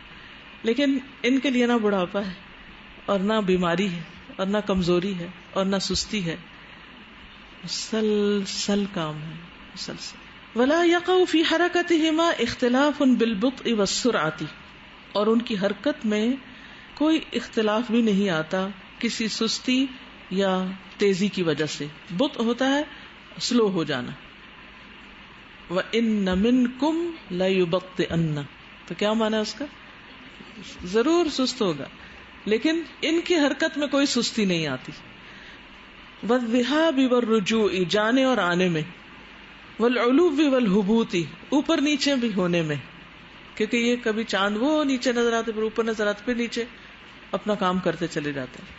لیکن ان کے لیے نہ بڑھاپا ہے اور نہ بیماری ہے اور نہ کمزوری ہے اور نہ سستی ہے، مسلسل کام ہے، مسلسل. ولا يقع في حركتهما اختلاف بالبطء والسرعة، اور ان کی حرکت میں کوئی اختلاف بھی نہیں آتا کسی سستی یا تیزی کی وجہ سے. بطء ہوتا ہے سلو ہو جانا. وَإِنَّ مِنْكُمْ لَيُبَطِّئَنَّ، تو کیا معنی ہے اس کا؟ ضرور سست ہوگا، لیکن ان کی حرکت میں کوئی سستی نہیں آتی. وَالذِّهَابِ وَالرُّجُوعِ، جانے اور آنے میں. وَالْعُلُوِّ وَالْهُبُوطِ، اوپر نیچے بھی ہونے میں، کیونکہ یہ کبھی چاند وہ نیچے نظر آتے پھر اوپر نظر آتے پھر نیچے اپنا کام کرتے چلے جاتے ہیں.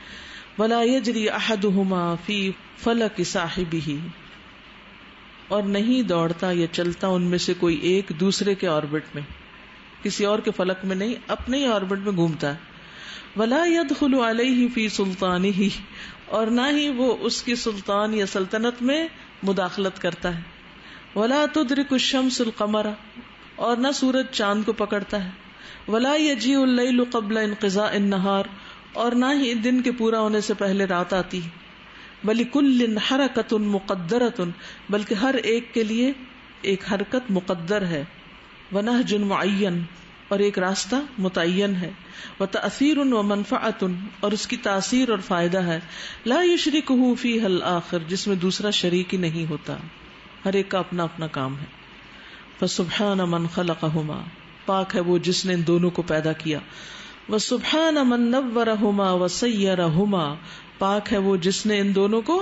وَلَا يَجْرِي أَحَدُهُمَا فِي فَلَكِ صَاحِبِهِ، اور نہیں دوڑتا یا چلتا ان میں سے کوئی ایک دوسرے کے آربٹ میں، کسی اور کے فلک میں نہیں، اپنے ہی آربٹ میں گھومتا ہے. وَلَا يَدْخُلُ عَلَيْهِ فِي سُلْطَانِهِ، اور نہ ہی وہ اس کی سلطان یا سلطنت میں مداخلت کرتا ہے. وَلَا تُدْرِكُ الشَّمْسُ الْقَمَرَ، اور نہ سورج چاند کو پکڑتا ہے. وَلَا يَجِيءُ اللَّيْلُ قَبْلَ انْقِضَاءِ النَّهَارِ، اور نہ ہی دن کے پورا ہونے سے پہلے رات آتی. وَلِكُلٍّ حَرَكَةٌ مُقَدَّرَةٌ، بلکہ ہر ایک کے لیے ایک حرکت مقدر ہے. وَنَهْجٌ مُعَيَّن، اور ایک راستہ متعین ہے. وَتَأْثِيرٌ وَمَنْفَعَةٌ، اور اس کی تاثیر اور فائدہ ہے. لَا يُشْرِكُهُ فِيهَا الْآخِرُ، جس میں دوسرا شریک ہی نہیں ہوتا، ہر ایک کا اپنا اپنا کام ہے. فَسُبْحَانَ مَنْ خَلَقَهُمَا، پاک ہے وہ جس نے ان دونوں کو پیدا کیا. وَسُبْحَانَ مَنْ نَوَّرَهُمَا وَسَيَّرَهُمَا، پاک ہے وہ جس نے ان دونوں کو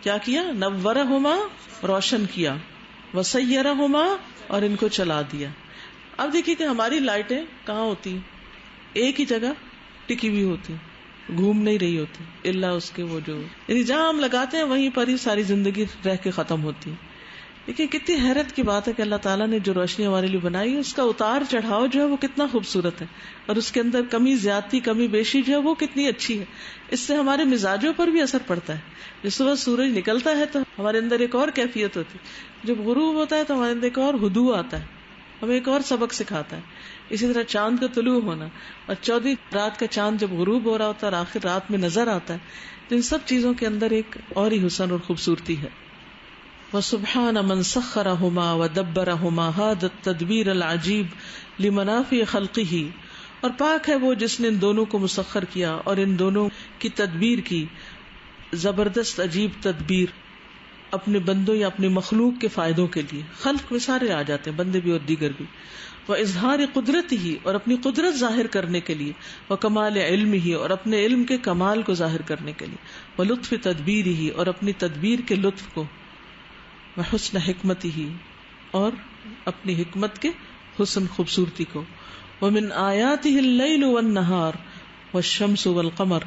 کیا کیا، نَوَّرَهُمَا روشن کیا، وَسَيَّرَهُمَا اور ان کو چلا دیا. اب دیکھیے کہ ہماری لائٹیں کہاں ہوتی ہیں، ایک ہی جگہ ٹکی ہوئی ہوتی، گھوم نہیں رہی ہوتی، الا اس کے وہ جو، یعنی جہاں ہم لگاتے ہیں وہیں پر ہی ساری زندگی رہ کے ختم ہوتی ہے. لیکن کتنی حیرت کی بات ہے کہ اللہ تعالیٰ نے جو روشنی ہمارے لیے بنائی، اس کا اتار چڑھاؤ جو ہے وہ کتنا خوبصورت ہے، اور اس کے اندر کمی زیادتی، کمی بیشی جو ہے وہ کتنی اچھی ہے. اس سے ہمارے مزاجوں پر بھی اثر پڑتا ہے. جس صبح سورج نکلتا ہے تو ہمارے اندر ایک اور کیفیت ہوتی ہے، جب غروب ہوتا ہے تو ہمارے اندر ایک اور ہدوء آتا ہے، ہمیں ایک اور سبق سکھاتا ہے. اسی طرح چاند کا طلوع ہونا، اور 14 رات کا چاند جب غروب ہو رہا ہوتا ہے اور آخر رات میں نظر آتا ہے، تو ان سب چیزوں کے اندر ایک اور ہی حسن اور خوبصورتی ہے. وَسُبْحَانَ مَنْ سَخَّرَهُمَا وَدَبَّرَهُمَا هَذَا التَّدْبِيرَ الْعَجِيبَ لِمَنَافِعِ خَلْقِهِ، اور پاک ہے وہ جس نے ان دونوں کو مسخر کیا اور ان دونوں کی تدبیر کی، زبردست عجیب تدبیر اپنے بندوں یا اپنے مخلوق کے فائدوں کے لیے. خلق میں سارے آ جاتے ہیں، بندے بھی اور دیگر بھی. وَإِظْهَارِ قُدْرَتِهِ، اور اپنی قدرت ظاہر کرنے کے لیے. وَكَمَالِ عِلْمِهِ، اور اپنے علم کے کمال کو ظاہر کرنے کے لیے. وَلُطْفِ تَدْبِيرِهِ، اور اپنی تدبیر کے لطف کو. وحسن حکمتہ، اور اپنی حکمت کے حسن خوبصورتی کو. ومن آیاتہ اللیل والنہار والشمس والقمر،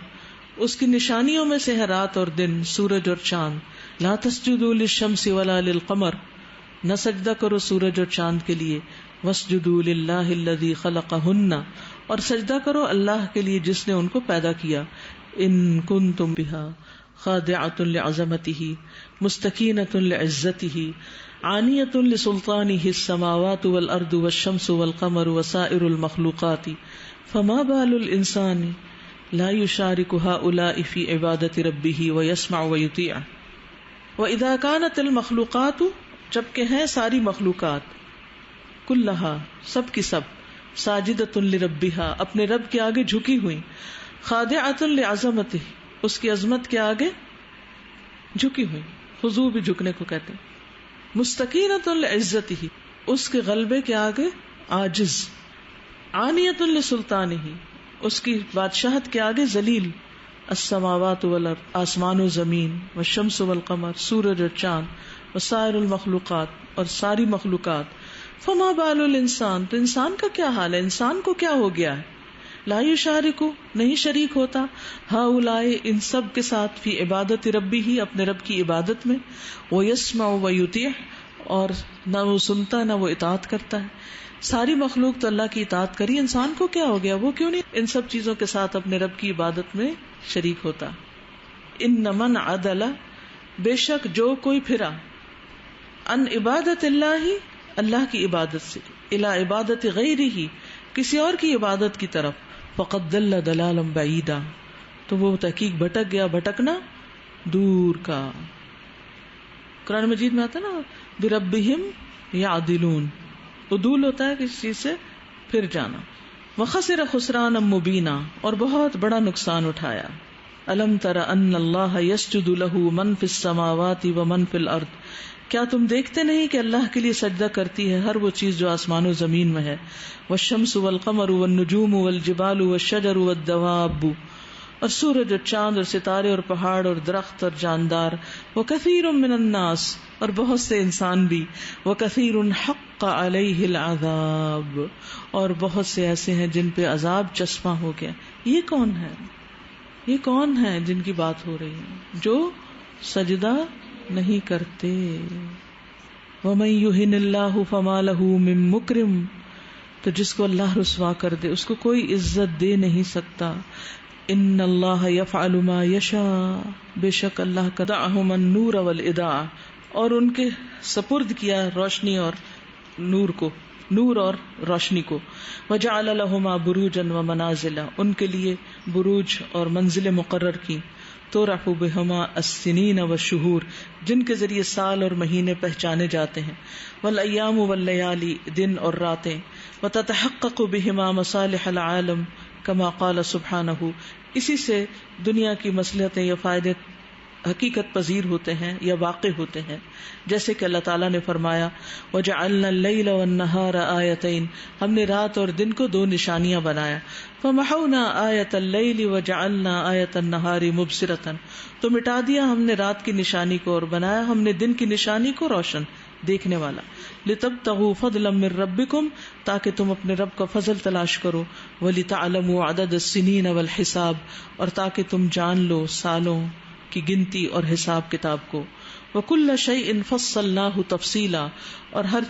اس کی نشانیوں میں سے ہے رات اور دن، سورج اور چاند. لا تسجدوا للشمس ولا للقمر، نہ سجدہ کرو سورج اور چاند کے لیے. واسجدوا للہ الذی خلقہن، اور سجدہ کرو اللہ کے لیے جس نے ان کو پیدا کیا. ان کنتم بہا خاضعۃ لعظمتہ مستکینۃ لعزتہ عانیۃ لسلطانہ السماوات والارض والشمس والقمر وسائر المخلوقات فما بال الانسان لا يشارك هؤلاء في عبادة ربه ويسمع ويطيع. وإذا كانت المخلوقات، جبکہ ہیں ساری مخلوقات، کلہا سب کی سب، ساجدۃ لربها اپنے رب کے آگے جھکی ہوئی، خاضعۃ لعظمتہ اس کی عظمت کے آگے جھکی ہوئی، خضوع بھی جھکنے کو کہتے ہیں، مستکینۃ لعزتہ اس کے غلبے کے آگے عاجز، عانیۃ لسلطانہ اس کی بادشاہت کے آگے ذلیل، السماوات والارض آسمان و زمین، والشمس والقمر سورج اور چاند، وسائر المخلوقات اور ساری مخلوقات. فما بال الانسان تو انسان کا کیا حال ہے، انسان کو کیا ہو گیا ہے. لا یشارک نہیں شریک ہوتا، ہؤلاء ان سب کے ساتھ، فی عبادت ربی ہی اپنے رب کی عبادت میں، ویسمع ویطیع اور نہ وہ سنتا نہ وہ اطاعت کرتا ہے. ساری مخلوق تو اللہ کی اطاعت کری، انسان کو کیا ہو گیا، وہ کیوں نہیں ان سب چیزوں کے ساتھ اپنے رب کی عبادت میں شریک ہوتا. ان من عدل بے شک جو کوئی پھرا، ان عبادت اللہ اللہ کی عبادت سے، الی عبادت غیرہ کسی اور کی عبادت کی طرف، فقد ضل ضلالا بعیدا تو وہ تحقیق بھٹک گیا بھٹکنا دور کا. قرآن مجید میں آتا نا بربہم یعدلون، عدول ہوتا ہے کسی چیز سے پھر جانا. وخسر خسرانا مبینا اور بہت بڑا نقصان اٹھایا. الم تر ان اللہ یسجد لہ من فی السماوات ومن فی الارض، کیا تم دیکھتے نہیں کہ اللہ کے لیے سجدہ کرتی ہے ہر وہ چیز جو آسمان و زمین میں ہے. والشمس والقمر والنجوم والجبال والشجر والدواب اور سورج اور چاند اور ستارے اور پہاڑ اور درخت اور جاندار. وکثیر من الناس اور بہت سے انسان بھی. وکثیر حق علیہ العذاب اور بہت سے ایسے ہیں جن پہ عذاب چسپاں ہو گیا. یہ کون ہے، یہ کون ہے جن کی بات ہو رہی ہے، جو سجدہ نہیں کرتے. ومن یہن اللہ فما لہ من مکرم تو جس کو اللہ رسوا کر دے اس کو کوئی عزت دے نہیں سکتا. ان اللہ یفعل ما یشاء بے شک اللہ قدعہم النور والإداء اور ان کے سپرد کیا روشنی اور نور کو، نور اور روشنی کو. وجعل لہما بروجا ومنازل ان کے لیے بروج اور منزل مقرر کی. تورف بہما السنین والشہور جن کے ذریعے سال اور مہینے پہچانے جاتے ہیں. والایام واللیالی دن اور راتیں. وتتحقق بہما مصالح العالم کما قال سبحانہ اسی سے دنیا کی مصلحتیں یا فائدے حقیقت پذیر ہوتے ہیں یا واقع ہوتے ہیں، جیسے کہ اللہ تعالیٰ نے فرمایا وجعلنا اللیل والنہار آیتین ہم نے رات اور دن کو دو نشانیاں بنایا. فمحونا آیت اللیل وجعلنا آیت النہار مبصرۃ تو مٹا دیا ہم نے رات کی نشانی کو اور بنایا ہم نے دن کی نشانی کو روشن دیکھنے والا. لتبتغوا فضلا من ربکم تاکہ تم اپنے رب کا فضل تلاش کرو. ولتعلموا عدد السنین والحساب اور تاکہ تم جان لو سالوں کی گنتی اور حساب کتاب کو. وَكُلَّ شَيْءٍ فَصَّلْنَاهُ تَفْصِيلًا اور ہر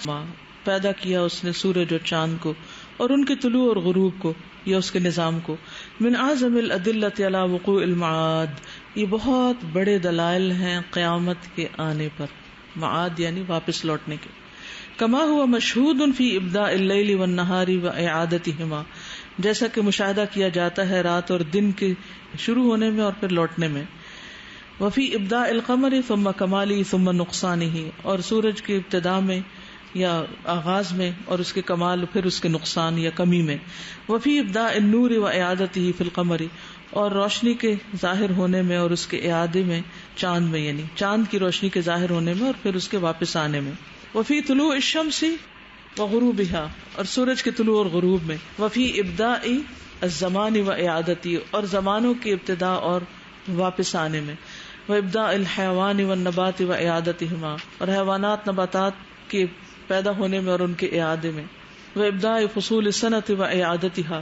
پیدا کیا اس نے سورج اور چاند کو اور ان کے طلوع اور غروب کو یا اس کے نظام کو. من اعظم الادلة على وقوع المعاد یہ بہت بڑے دلائل ہیں قیامت کے آنے پر. معاد یعنی واپس لوٹنے کے. کما ہوا مشہود فی ابداء اللیل والنہار واعادتہما جیسا کہ مشاہدہ کیا جاتا ہے رات اور دن کے شروع ہونے میں اور پھر لوٹنے میں. وفی ابداء القمر ثم کمالی ثم نقصانہ اور سورج کی ابتدا میں یا آغاز میں اور اس کے کمال پھر اس کے نقصان یا کمی میں. وفی ابداء النور واعادتہ فی القمر اور روشنی کے ظاہر ہونے میں اور اس کے اعادے میں چاند میں یعنی چاند کی روشنی کے ظاہر ہونے میں اور پھر اس کے واپس آنے میں. وفی طلوع الشمس وغروبها اور سورج کے طلوع اور غروب میں. وفی ابداء الزمان واعادتہ اور زمانوں کی ابتدا اور واپس آنے میں. وابداء الحیوان والنبات واعادتہما اور حیوانات نباتات کے پیدا ہونے میں اور ان کے اعادے میں. وابداء فصول السنۃ واعادتها،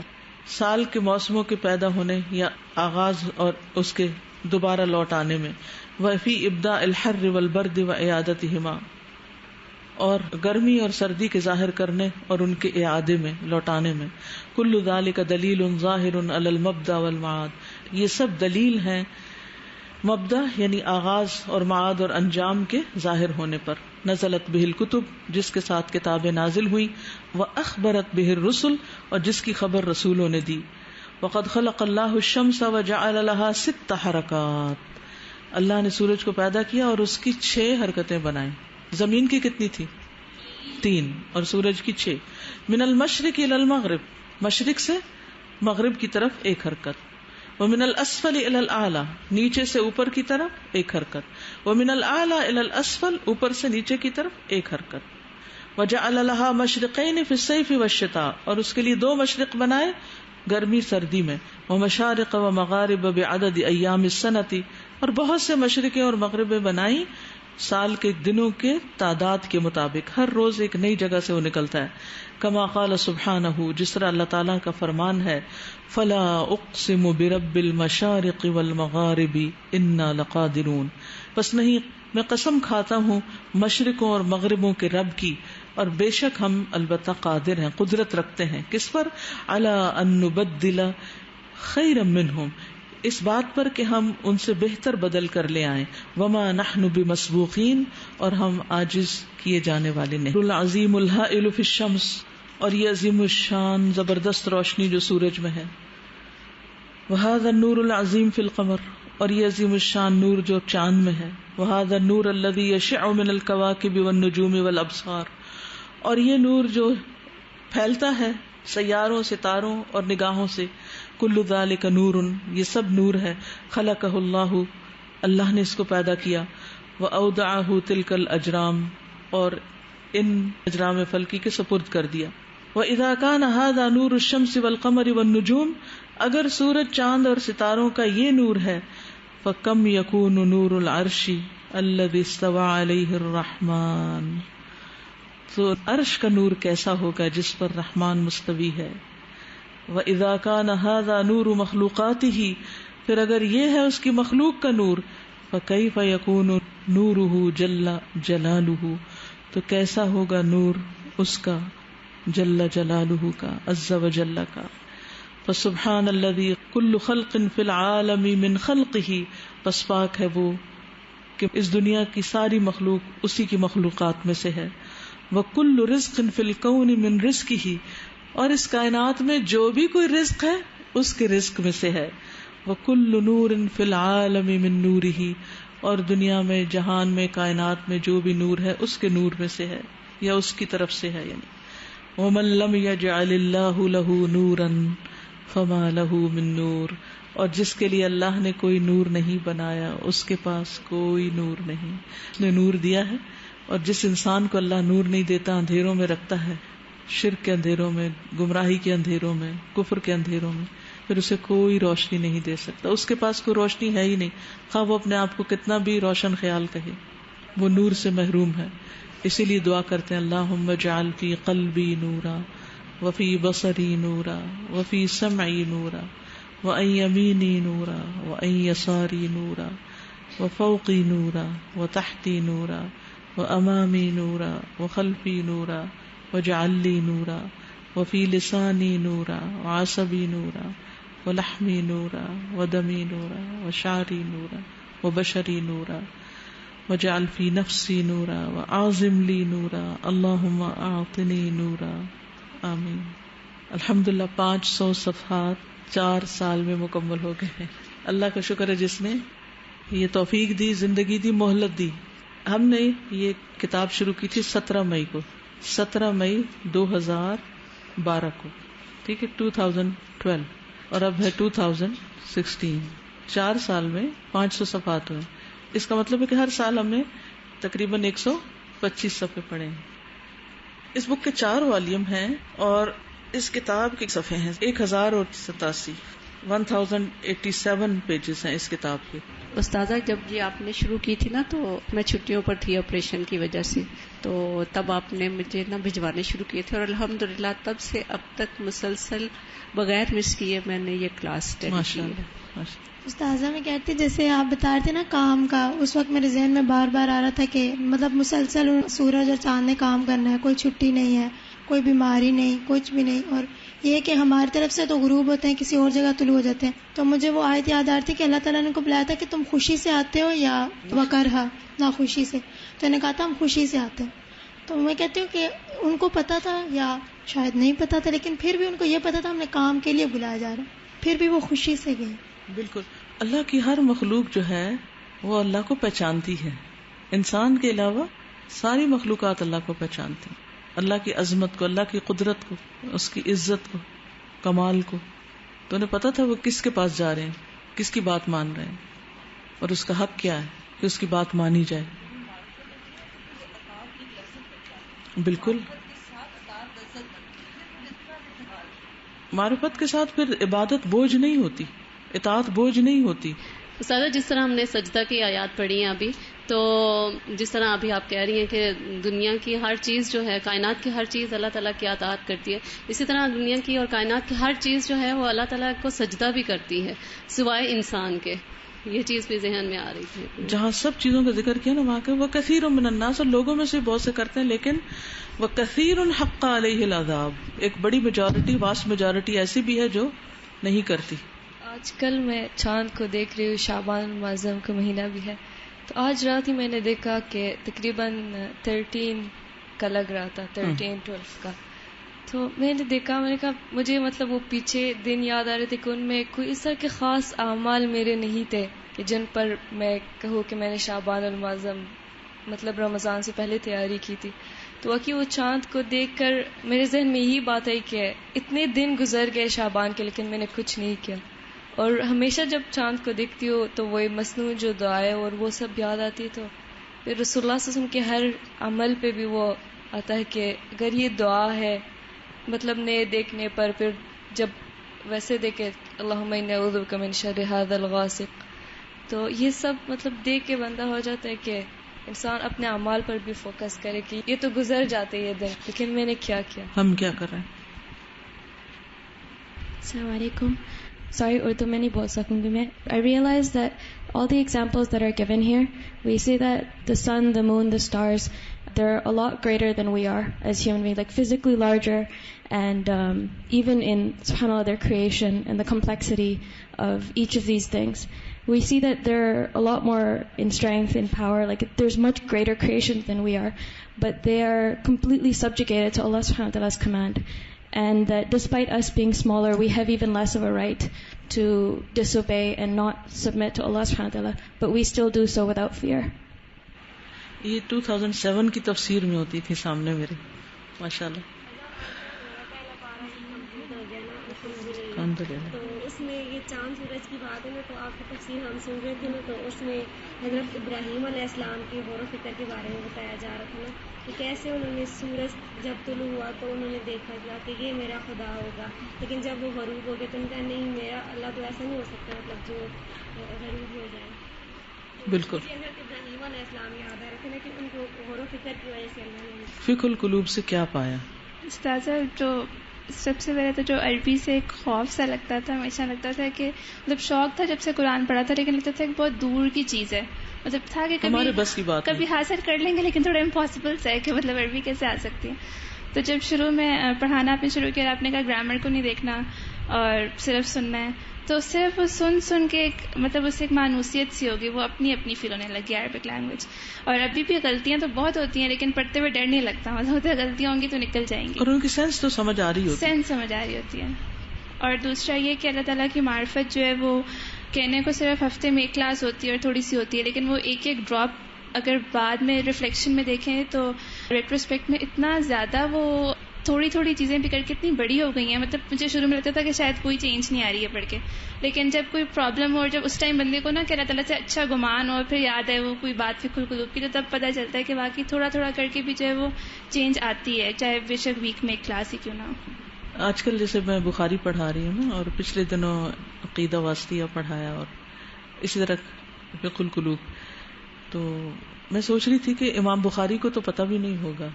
سال کے موسموں کے پیدا ہونے یا آغاز اور اس کے دوبارہ لوٹ آنے میں، وفی ابداء الحر والبرد واعادتهما، اور گرمی اور سردی کے ظاہر کرنے اور ان کے اعادے میں، لوٹانے میں. کل ذلک دلیل ظاہر علی المبدا والمعاد، یہ سب دلیل ہیں مبدا یعنی آغاز اور معاد اور انجام کے ظاہر ہونے پر. نزلت بہ الکتب، جس کے ساتھ کتابیں نازل ہوئی، واخبرت بہ الرسل، اور جس کی خبر رسولوں نے دی. وقد خلق اللہ الشمس وجعل لها 6 حرکات، اللہ نے سورج کو پیدا کیا اور اس کی 6 حرکتیں بنائیں. زمین کی کتنی تھی؟ 3، اور سورج کی 6. من المشرق الى المغرب، مشرق سے مغرب کی طرف 1 حرکت. ومن الاسفل الى الاعلى، نیچے سے اوپر کی طرف 1 حرکت. ومن الاعلى الى الاسفل، اوپر سے نیچے کی طرف 1 حرکت. وجعل لها مشرقین فی الصیف والشتاء، اور اس کے لیے 2 مشرق بنائے گرمی سردی میں. ومشارق ومغارب بعدد ایام السنۃ، اور بہت سے مشرقیں اور مغربیں بنائی سال کے دنوں کے تعداد کے مطابق، ہر روز ایک نئی جگہ سے وہ نکلتا ہے. کما قال سبحانہ، جس طرح اللہ تعالیٰ کا فرمان ہے، فلا اقسم برب المشارق والمغارب انا لقادرون، بس نہیں، میں قسم کھاتا ہوں مشرقوں اور مغربوں کے رب کی، اور بے شک ہم البتہ قادر ہیں، قدرت رکھتے ہیں. کس پر؟ علی ان نبدل خیرا منہم، اس بات پر کہ ہم ان سے بہتر بدل کر لے آئیں. وما نحن بمسبوقین، اور ہم عاجز کیے جانے والے نہیں. العظیم الہائل فی الشمس، اور یہ عظیم الشان زبردست روشنی جو سورج میں ہے. وہذا النور العظیم فی القمر، اور یہ عظیم الشان نور جو چاند میں ہے. وہذا النور الذی یشع من الکواکب والنجوم والابصار، اور یہ نور جو پھیلتا ہے سیاروں، ستاروں اور نگاہوں سے. کل ذالک نور، یہ سب نور ہے. خلقہ اللہ، اللہ نے اس کو پیدا کیا. واودعہ تلک الاجرام، اور ان اجرام فلکی کے سپرد کر دیا. واذا کان ھذا نور الشمس والقمر والنجوم، اگر سورج، چاند اور ستاروں کا یہ نور ہے، فکم یکون نور العرش الذی استوى علیہ الرحمن، تو عرش کا نور کیسا ہوگا جس پر رحمان مستوی ہے. وَإِذَا كَانَ هَذَا نُورُ مَخْلُوقَاتِهِ، پھر اگر یہ ہے اس کی مخلوق کا نور، فَكَيْفَ يَكُونُ نُورُهُ جَلَّ جَلَالُهُ، تو کیسا ہوگا نور اس کا جل جلالہ کا، عز وجل کا. فسبحان الذی کل خلق فی العالم من خلقہ، پس پاک ہے وہ کہ اس دنیا کی ساری مخلوق اسی کی مخلوقات میں سے ہے. وَكُلُّ رِزْقٍ فِي الْكَوْنِ مِن رِزْقِهِ، اور اس کائنات میں جو بھی کوئی رزق ہے اس کے رزق میں سے ہے. وَكُلُّ نُورٍ فِي الْعَالَمِ مِن نُورِهِ، اور دنیا میں، جہان میں، کائنات میں جو بھی نور ہے اس کے نور میں سے ہے یا اس کی طرف سے ہے. یعنی وَمَن لَّمْ يَجْعَلِ اللَّهُ لَهُ نُورًا فَمَا لَهُ مِن نُور، اور جس کے لیے اللہ نے کوئی نور نہیں بنایا اس کے پاس کوئی نور نہیں. نے نور دیا ہے، اور جس انسان کو اللہ نور نہیں دیتا، اندھیروں میں رکھتا ہے، شرک کے اندھیروں میں، گمراہی کے اندھیروں میں، کفر کے اندھیروں میں، پھر اسے کوئی روشنی نہیں دے سکتا. اس کے پاس کوئی روشنی ہے ہی نہیں، خواہ وہ اپنے آپ کو کتنا بھی روشن خیال کہے، وہ نور سے محروم ہے. اسی لیے دعا کرتے ہیں، اللہم اجعل فی قلبی نورا وفی بصری نورا وفی سمعی نورا وعن یمینی نورا وعن یساری نورا وفوقی نورا وتحتی نورا وامامی نورا وخلفی نورا وجعل لی نورا وفی لسانی نورا وعصبی نورا ولحمی نورا ودمی نورا وشعری نورا وبشری نورا وجعل فی نفسی نورا وعظم لی نورا اللہم اعطنی نورا. آمین. الحمدللہ 500 صفحات 4 سال میں مکمل ہو گئے ہیں. اللہ کا شکر ہے جس نے یہ توفیق دی، زندگی دی، مہلت دی. ہم نے یہ کتاب شروع کی تھی 17 مئی کو، 17 مئی 2012 کو، ٹھیک ہے، 2012، اور اب ہے 2016. 4 سال میں 500 صفحات ہوئے. اس کا مطلب ہے کہ ہر سال ہم نے تقریباً 125 صفحے پڑھے ہیں. اس بک کے 4 والیوم ہیں اور اس کتاب کے صفحے ہیں 1087، 1087 پیجز ہیں اس کتاب کے. استاذہ جب یہ آپ نے شروع کی تھی نا تو میں چھٹیوں پر تھی آپریشن کی وجہ سے، تو تب آپ نے مجھے نا بھجوانے شروع کیے تھے، اور الحمدللہ تب سے اب تک مسلسل بغیر مس کیے میں نے یہ کلاس اٹینڈ کی ہے۔ استاذہ میں کہتی جیسے آپ بتا رہے تھے نا کام کا، اس وقت میرے ذہن میں بار بار آ رہا تھا کہ مطلب مسلسل سورج اور چاند نے کام کرنا ہے، کوئی چھٹی نہیں ہے، کوئی بیماری نہیں، کچھ بھی نہیں، اور یہ کہ ہماری طرف سے تو غروب ہوتے ہیں، کسی اور جگہ طلوع ہو جاتے ہیں۔ تو مجھے وہ آیت یاد آ رہی تھی کہ اللہ تعالیٰ نے کو بلایا تھا کہ تم خوشی سے آتے ہو یا وکرہا، ناخوشی سے، تو انہوں نے کہا تھا ہم خوشی سے آتے ہیں۔ تو میں کہتی ہوں کہ ان کو پتا تھا یا شاید نہیں پتا تھا، لیکن پھر بھی ان کو یہ پتا تھا ہم نے کام کے لیے بلایا جا رہا ہے، پھر بھی وہ خوشی سے گئے۔ بالکل، اللہ کی ہر مخلوق جو ہے وہ اللہ کو پہچانتی ہے، انسان کے علاوہ ساری مخلوقات اللہ کو پہچانتی ہیں، اللہ کی عظمت کو، اللہ کی قدرت کو، اس کی عزت کو، کمال کو۔ تو انہیں پتا تھا وہ کس کے پاس جا رہے ہیں، کس کی بات مان رہے ہیں، اور اس کا حق کیا ہے کہ اس کی بات مانی جائے۔ بالکل، معرفت کے ساتھ پھر عبادت بوجھ نہیں ہوتی، اطاعت بوجھ نہیں ہوتی۔ استاذہ جس طرح ہم نے سجدہ کی آیات پڑھی ہیں ابھی، تو جس طرح ابھی آپ کہہ رہی ہیں کہ دنیا کی ہر چیز جو ہے، کائنات کی ہر چیز اللہ تعالیٰ کی اطاعت کرتی ہے، اسی طرح دنیا کی اور کائنات کی ہر چیز جو ہے وہ اللہ تعالیٰ کو سجدہ بھی کرتی ہے سوائے انسان کے۔ یہ چیز بھی ذہن میں آ رہی تھی۔ جہاں سب چیزوں کا ذکر کیا نا وہاں کہ وہ کثیر من الناس، اور لوگوں میں سے بہت سے کرتے ہیں، لیکن وہ کثیر حق علیہ العذاب، ایک بڑی میجورٹی، واسٹ میجورٹی ایسی بھی ہے جو نہیں کرتی۔ آج کل میں چاند کو دیکھ رہی ہوں، شعبان المعظم کا مہینہ بھی ہے، تو آج رات ہی میں نے دیکھا کہ تقریباً 13 کا لگ رہا تھا، 13-12 کا۔ تو میں نے دیکھا، میں نے کہا مجھے مطلب وہ پیچھے دن یاد آ رہے تھے کہ ان میں کوئی اس طرح کے خاص اعمال میرے نہیں تھے کہ جن پر میں کہوں کہ میں نے شعبان المعظم مطلب رمضان سے پہلے تیاری کی تھی۔ تو واقعی وہ چاند کو دیکھ کر میرے ذہن میں یہی بات آئی کہ اتنے دن گزر گئے شعبان کے، لیکن میں نے کچھ نہیں کیا۔ اور ہمیشہ جب چاند کو دیکھتی ہو تو وہ مصنوع جو دعائیں اور وہ سب یاد آتی، تو پھر رسول اللہ صلی اللہ علیہ وسلم کے ہر عمل پہ بھی وہ آتا ہے کہ اگر یہ دعا ہے مطلب نئے دیکھنے پر، پھر جب ویسے دیکھے اللہم انی اعوذ بک من شر ھذا الغاسق، تو یہ سب مطلب دیکھ کے بندہ ہو جاتا ہے کہ انسان اپنے اعمال پر بھی فوکس کرے کہ یہ تو گزر جاتے یہ دن، لیکن میں نے کیا کیا، ہم کیا کر رہے ہیں۔ السلام علیکم۔ Sorry, Urdu میں نہیں بول سکوں گی میں۔ I realize that all the examples that are given here, we see that the sun, the moon, the stars, they're a lot greater than we are as human beings, like physically larger, and even in subhanAllah their creation and the complexity of each of these things. We see that they're a lot more in strength, in power, like there's much greater creations than we are, but they are completely subjugated to Allah subhanahu wa ta'ala's command. And that despite us being smaller, we have even less of a right to disobey and not submit to Allah subhanahu wa ta'ala, but we still do so without fear. یہ 2007 کی تفسیر میں ہوتی تھی سامنے میرے، ماشاءاللہ۔ تو اس میں یہ چاند سورج کی بات ہے نا، تو آپ کی تفسیر ہم سن رہے تھے نا، تو اس میں حضرت ابراہیم علیہ السلام کے غور و فکر کے بارے میں بتایا جا رہا تھا نا، کہ کیسے انہوں نے سورج جب طلوع ہوا تو انہوں نے دیکھا کیا کہ یہ میرا خدا ہوگا، لیکن جب وہ غروب ہو گیا تو ان کا نہیں، میرا اللہ تو ایسا نہیں ہو سکتا، مطلب جو غروب ہو جائے۔ بالکل، حضرت ابراہیم علیہ السلام یاد آ رہے تھے نا کہ ان کو غور و فکر کی وجہ سے اللہ نے فقہ القلوب سے کیا پایا؟ استاذہ جو سب سے پہلے تو جو عربی سے ایک خوف سا لگتا تھا، ہمیشہ لگتا تھا کہ مطلب شوق تھا جب سے قرآن پڑھا تھا، لیکن لگتا تھا کہ بہت دور کی چیز ہے، مطلب تھا کہ ہمارے بس کی بات کبھی حاصل کر لیں گے، لیکن تھوڑا امپاسبل ہے کہ مطلب عربی کیسے آ سکتی ہے۔ تو جب شروع میں پڑھانا آپ نے شروع کیا، آپ نے کہا گرامر کو نہیں دیکھنا اور صرف سننا ہے، تو صرف سن کے ایک مطلب اس سے ایک مانوسیت سی ہوگی، وہ اپنی اپنی فیل ہونے لگی عربک لینگویج۔ اور ابھی بھی غلطیاں تو بہت ہوتی ہیں، لیکن پڑھتے ہوئے ڈر نہیں لگتا، مطلب غلطیاں ہوں گی تو نکل جائیں گی، اور ان کی سینس تو سمجھ آ رہی ہوتی ہے، سینس سمجھ آ رہی ہوتی ہے۔ اور دوسرا یہ کہ اللہ تعالیٰ کی معرفت جو ہے وہ کہنے کو صرف ہفتے میں ایک کلاس ہوتی ہے اور تھوڑی سی ہوتی ہے، لیکن وہ ایک ایک ڈراپ اگر بعد میں ریفلیکشن میں دیکھیں تو ریٹروسپیکٹ میں اتنا زیادہ وہ تھوڑی تھوڑی چیزیں بھی کر کے اتنی بڑی ہو گئی ہیں، مطلب مجھے شروع میں لگتا تھا کہ شاید کوئی چینج نہیں آ رہی ہے پڑھ کے، لیکن جب کوئی پرابلم ہو اور جب اس ٹائم بندے کو نا کہ اللہ تعالیٰ سے اچھا گمان ہو، پھر یاد ہے وہ کوئی بات فقہ القلوب کی، تو تب پتہ چلتا ہے کہ واقعی تھوڑا تھوڑا کر کے بھی جو ہے وہ چینج آتی ہے، چاہے بے شک ویک میں ایک کلاس ہی کیوں نہ ہو۔ آج کل جیسے میں بخاری پڑھا رہی ہوں نا، اور پچھلے دنوں عقیدہ واسطیہ پڑھایا، اور اسی طرح فقہ القلوب. تو میں سوچ رہی تھی کہ امام بخاری کو تو پتہ بھی نہیں ہوگا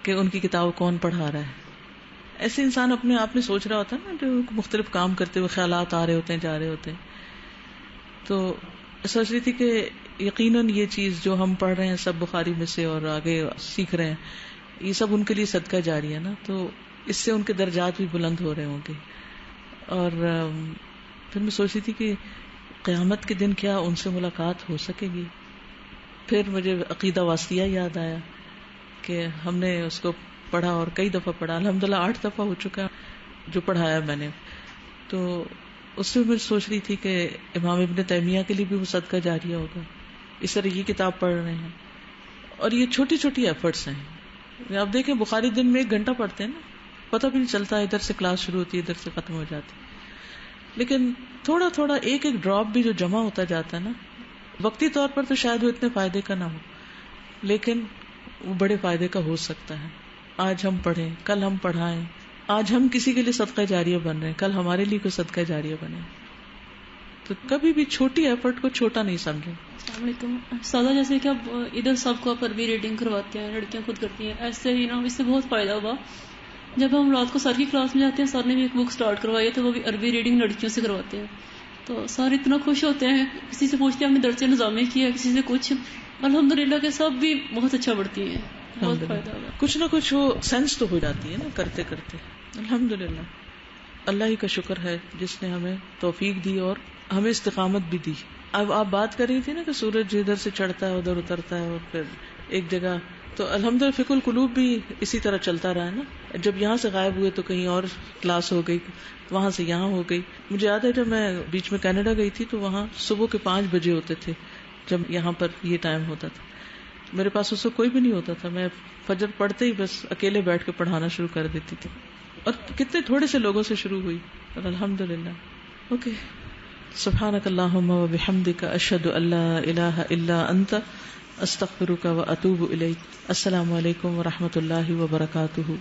کہ ان کی کتاب کون پڑھا رہا ہے. ایسے انسان اپنے آپ میں سوچ رہا ہوتا ہے نا، جو مختلف کام کرتے ہوئے خیالات آ رہے ہوتے ہیں جا رہے ہوتے ہیں. تو سوچ رہی تھی کہ یقیناً یہ چیز جو ہم پڑھ رہے ہیں سب بخاری میں سے اور آگے سیکھ رہے ہیں، یہ سب ان کے لیے صدقہ جاری ہے نا، تو اس سے ان کے درجات بھی بلند ہو رہے ہوں گے. اور پھر میں سوچ رہی تھی کہ قیامت کے دن کیا ان سے ملاقات ہو سکے گی. پھر مجھے عقیدہ واسطیہ یاد آیا کہ ہم نے اس کو پڑھا اور کئی دفعہ پڑھا، الحمدللہ 8 دفعہ ہو چکا جو پڑھایا میں نے. تو اس سے میں سوچ رہی تھی کہ امام ابن تیمیہ کے لیے بھی وہ صدقہ جاریہ ہوگا. اس طرح یہ کتاب پڑھ رہے ہیں اور یہ چھوٹی چھوٹی ایفرٹس ہیں. آپ دیکھیں بخاری دن میں 1 گھنٹہ پڑھتے ہیں نا، پتہ بھی نہیں چلتا، ادھر سے کلاس شروع ہوتی ہے ادھر سے ختم ہو جاتی. لیکن تھوڑا تھوڑا ایک ایک ڈراپ بھی جو جمع ہوتا جاتا ہے نا، وقتی طور پر تو شاید وہ اتنے فائدے کا نہ ہو، لیکن وہ بڑے فائدے کا ہو سکتا ہے. آج ہم پڑھیں، کل ہم پڑھائیں. آج ہم کسی کے لیے صدقہ جاریہ بن رہے ہیں، کل ہمارے لیے کوئی صدقہ جاریہ بنے. تو کبھی بھی چھوٹی ایفرٹ کو چھوٹا نہیں سمجھیں. السلام علیکم. سادہ جیسے کہ اب ادھر سب کو آپ عربی ریڈنگ کرواتے ہیں، لڑکیاں خود کرتی ہیں، ایسے ہی نا اس سے بہت فائدہ ہوا. جب ہم رات کو سر کی کلاس میں جاتے ہیں، سر نے بھی ایک بک سٹارٹ کروائی ہے، تو وہ بھی عربی ریڈنگ لڑکیوں سے کرواتے ہیں. تو سر اتنا خوش ہوتے ہیں، کسی سے پوچھتے ہیں ہم نے درس نظامی کیا، کسی سے کچھ. الحمدللہ کہ سب بھی بہت اچھا پڑھتی ہیں. بہت فائدہ ہوگا. کچھ نہ کچھ وہ سینس تو ہو جاتی ہے نا کرتے کرتے. الحمدللہ اللہ ہی کا شکر ہے جس نے ہمیں توفیق دی اور ہمیں استقامت بھی دی. اب آپ بات کر رہی تھی نا کہ سورج ادھر سے چڑھتا ہے ادھر اترتا ہے اور پھر ایک جگہ، تو الحمدللہ فقہ القلوب بھی اسی طرح چلتا رہا ہے نا. جب یہاں سے غائب ہوئے تو کہیں اور کلاس ہو گئی، وہاں سے یہاں ہو گئی. مجھے یاد ہے جب میں بیچ میں کینیڈا گئی تھی تو وہاں صبح کے 5 بجے ہوتے تھے جب یہاں پر یہ ٹائم ہوتا تھا. میرے پاس اس وقت کوئی بھی نہیں ہوتا تھا، میں فجر پڑھتے ہی بس اکیلے بیٹھ کے پڑھانا شروع کر دیتی تھی. اور کتنے تھوڑے سے لوگوں سے شروع ہوئی اور الحمدللہ. اوکے، سبحانک اللہم و بحمدک، اشہد ان لا الہ الا انت، استغفرک و اتوب الیک. السلام علیکم و رحمۃ اللہ وبرکاتہ.